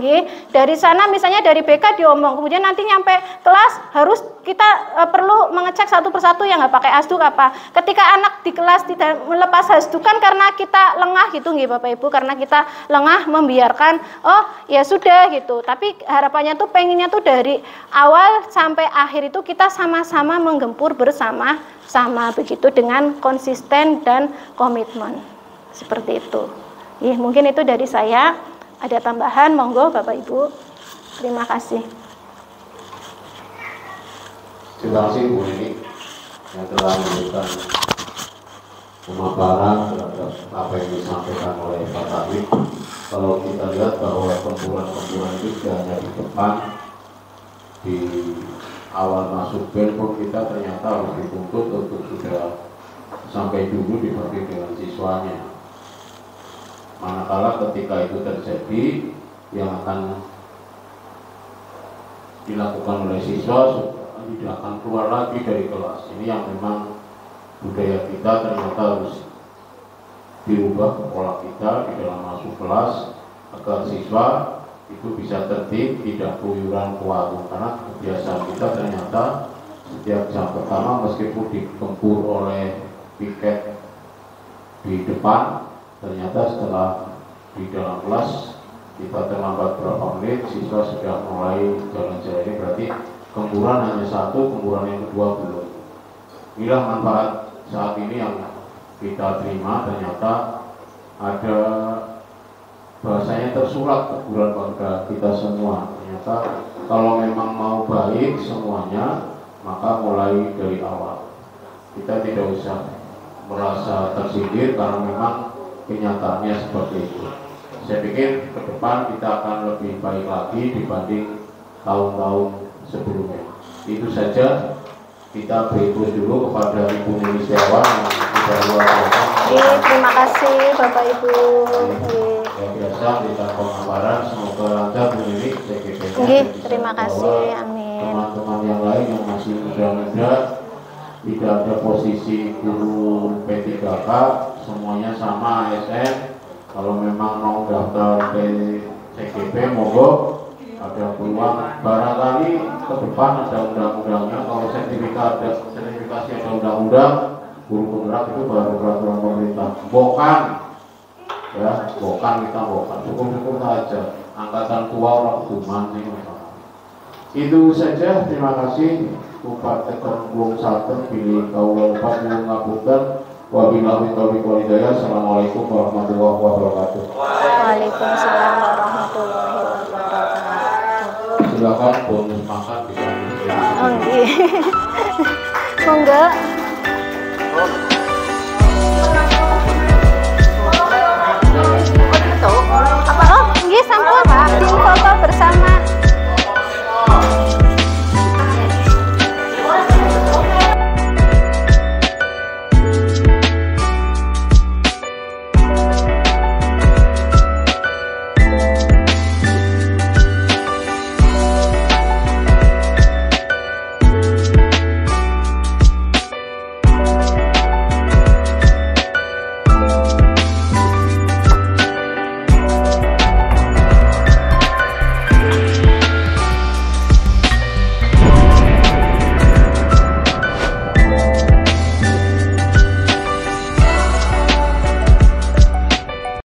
dari sana misalnya dari BK diomong, kemudian nanti nyampe kelas harus kita perlu mengecek satu persatu yang nggak pakai asduk apa. Ketika anak di kelas tidak melepas asdukan karena kita lengah gitu, Bapak Ibu, karena kita lengah membiarkan, oh ya sudah gitu. Tapi harapannya tuh pengennya tuh dari awal sampai akhir itu kita sama-sama menggempur bersama-sama, begitu, dengan konsisten dan komitmen seperti itu. Mungkin itu dari saya. Ada tambahan, monggo Bapak Ibu. Terima kasih. Terima kasih Bu Neni yang telah memberikan pemaparan terhadap apa yang disampaikan oleh Pak Tabib. Kalau kita lihat bahwa gempuran-gempuran itu tidak hanya di depan, di awal masuk bel pun kita ternyata harus dituntut untuk sudah sampai dulu dibagi dengan siswanya. Manakala ketika itu terjadi, yang akan dilakukan oleh siswa tidak akan keluar lagi dari kelas. Ini yang memang budaya kita ternyata harus dirubah ke pola kita di dalam masuk kelas agar siswa itu bisa tertib, tidak keluyuran ke warung. Karena kebiasaan kita ternyata setiap jam pertama meskipun digempur oleh piket di depan, ternyata setelah di dalam kelas kita terlambat berapa menit, siswa sudah mulai jalan-jalan. Ini berarti gempuran hanya satu, gempuran yang kedua belum. Inilah manfaat saat ini yang kita terima. Ternyata ada bahasanya tersurat teguran pada kita semua. Ternyata kalau memang mau baik semuanya, maka mulai dari awal. Kita tidak usah merasa tersindir karena memang kenyataannya seperti itu. Saya pikir ke depan kita akan lebih baik lagi dibanding tahun-tahun sebelumnya. Itu saja. Kita beri dulu kepada Ibu Neni Setiawan yang sudah luar biasa. Terima kasih Bapak Ibu. Yang biasa berikan pemaparan, semoga lancar Bu Neni. Terima kasih, amin. Teman-teman yang lain yang masih muda-muda, tidak ada posisi guru P3K, semuanya sama ASN. Kalau memang mau daftar ke CGP, monggo. ada peluang barangkali ke depan ada undang-undangnya. Kalau sertifikasi ada undang-undang, guru penggerak itu baru peraturan pemerintah. Bukan ya, bukan kita bukan, cukup saja. Angkatan tua orang kuman ini. Itu saja, terima kasih. Bupati Kampung Sater pilih kaula lepas ngapunten. Wabillahi taufiq wal hidayah. Assalamualaikum warahmatullahi wabarakatuh. Waalaikumsalam warahmatullahi wabarakatuh. Silakan bonus makan bisa. Monggo. Apa? Oh, nggih sampun. Foto bersama.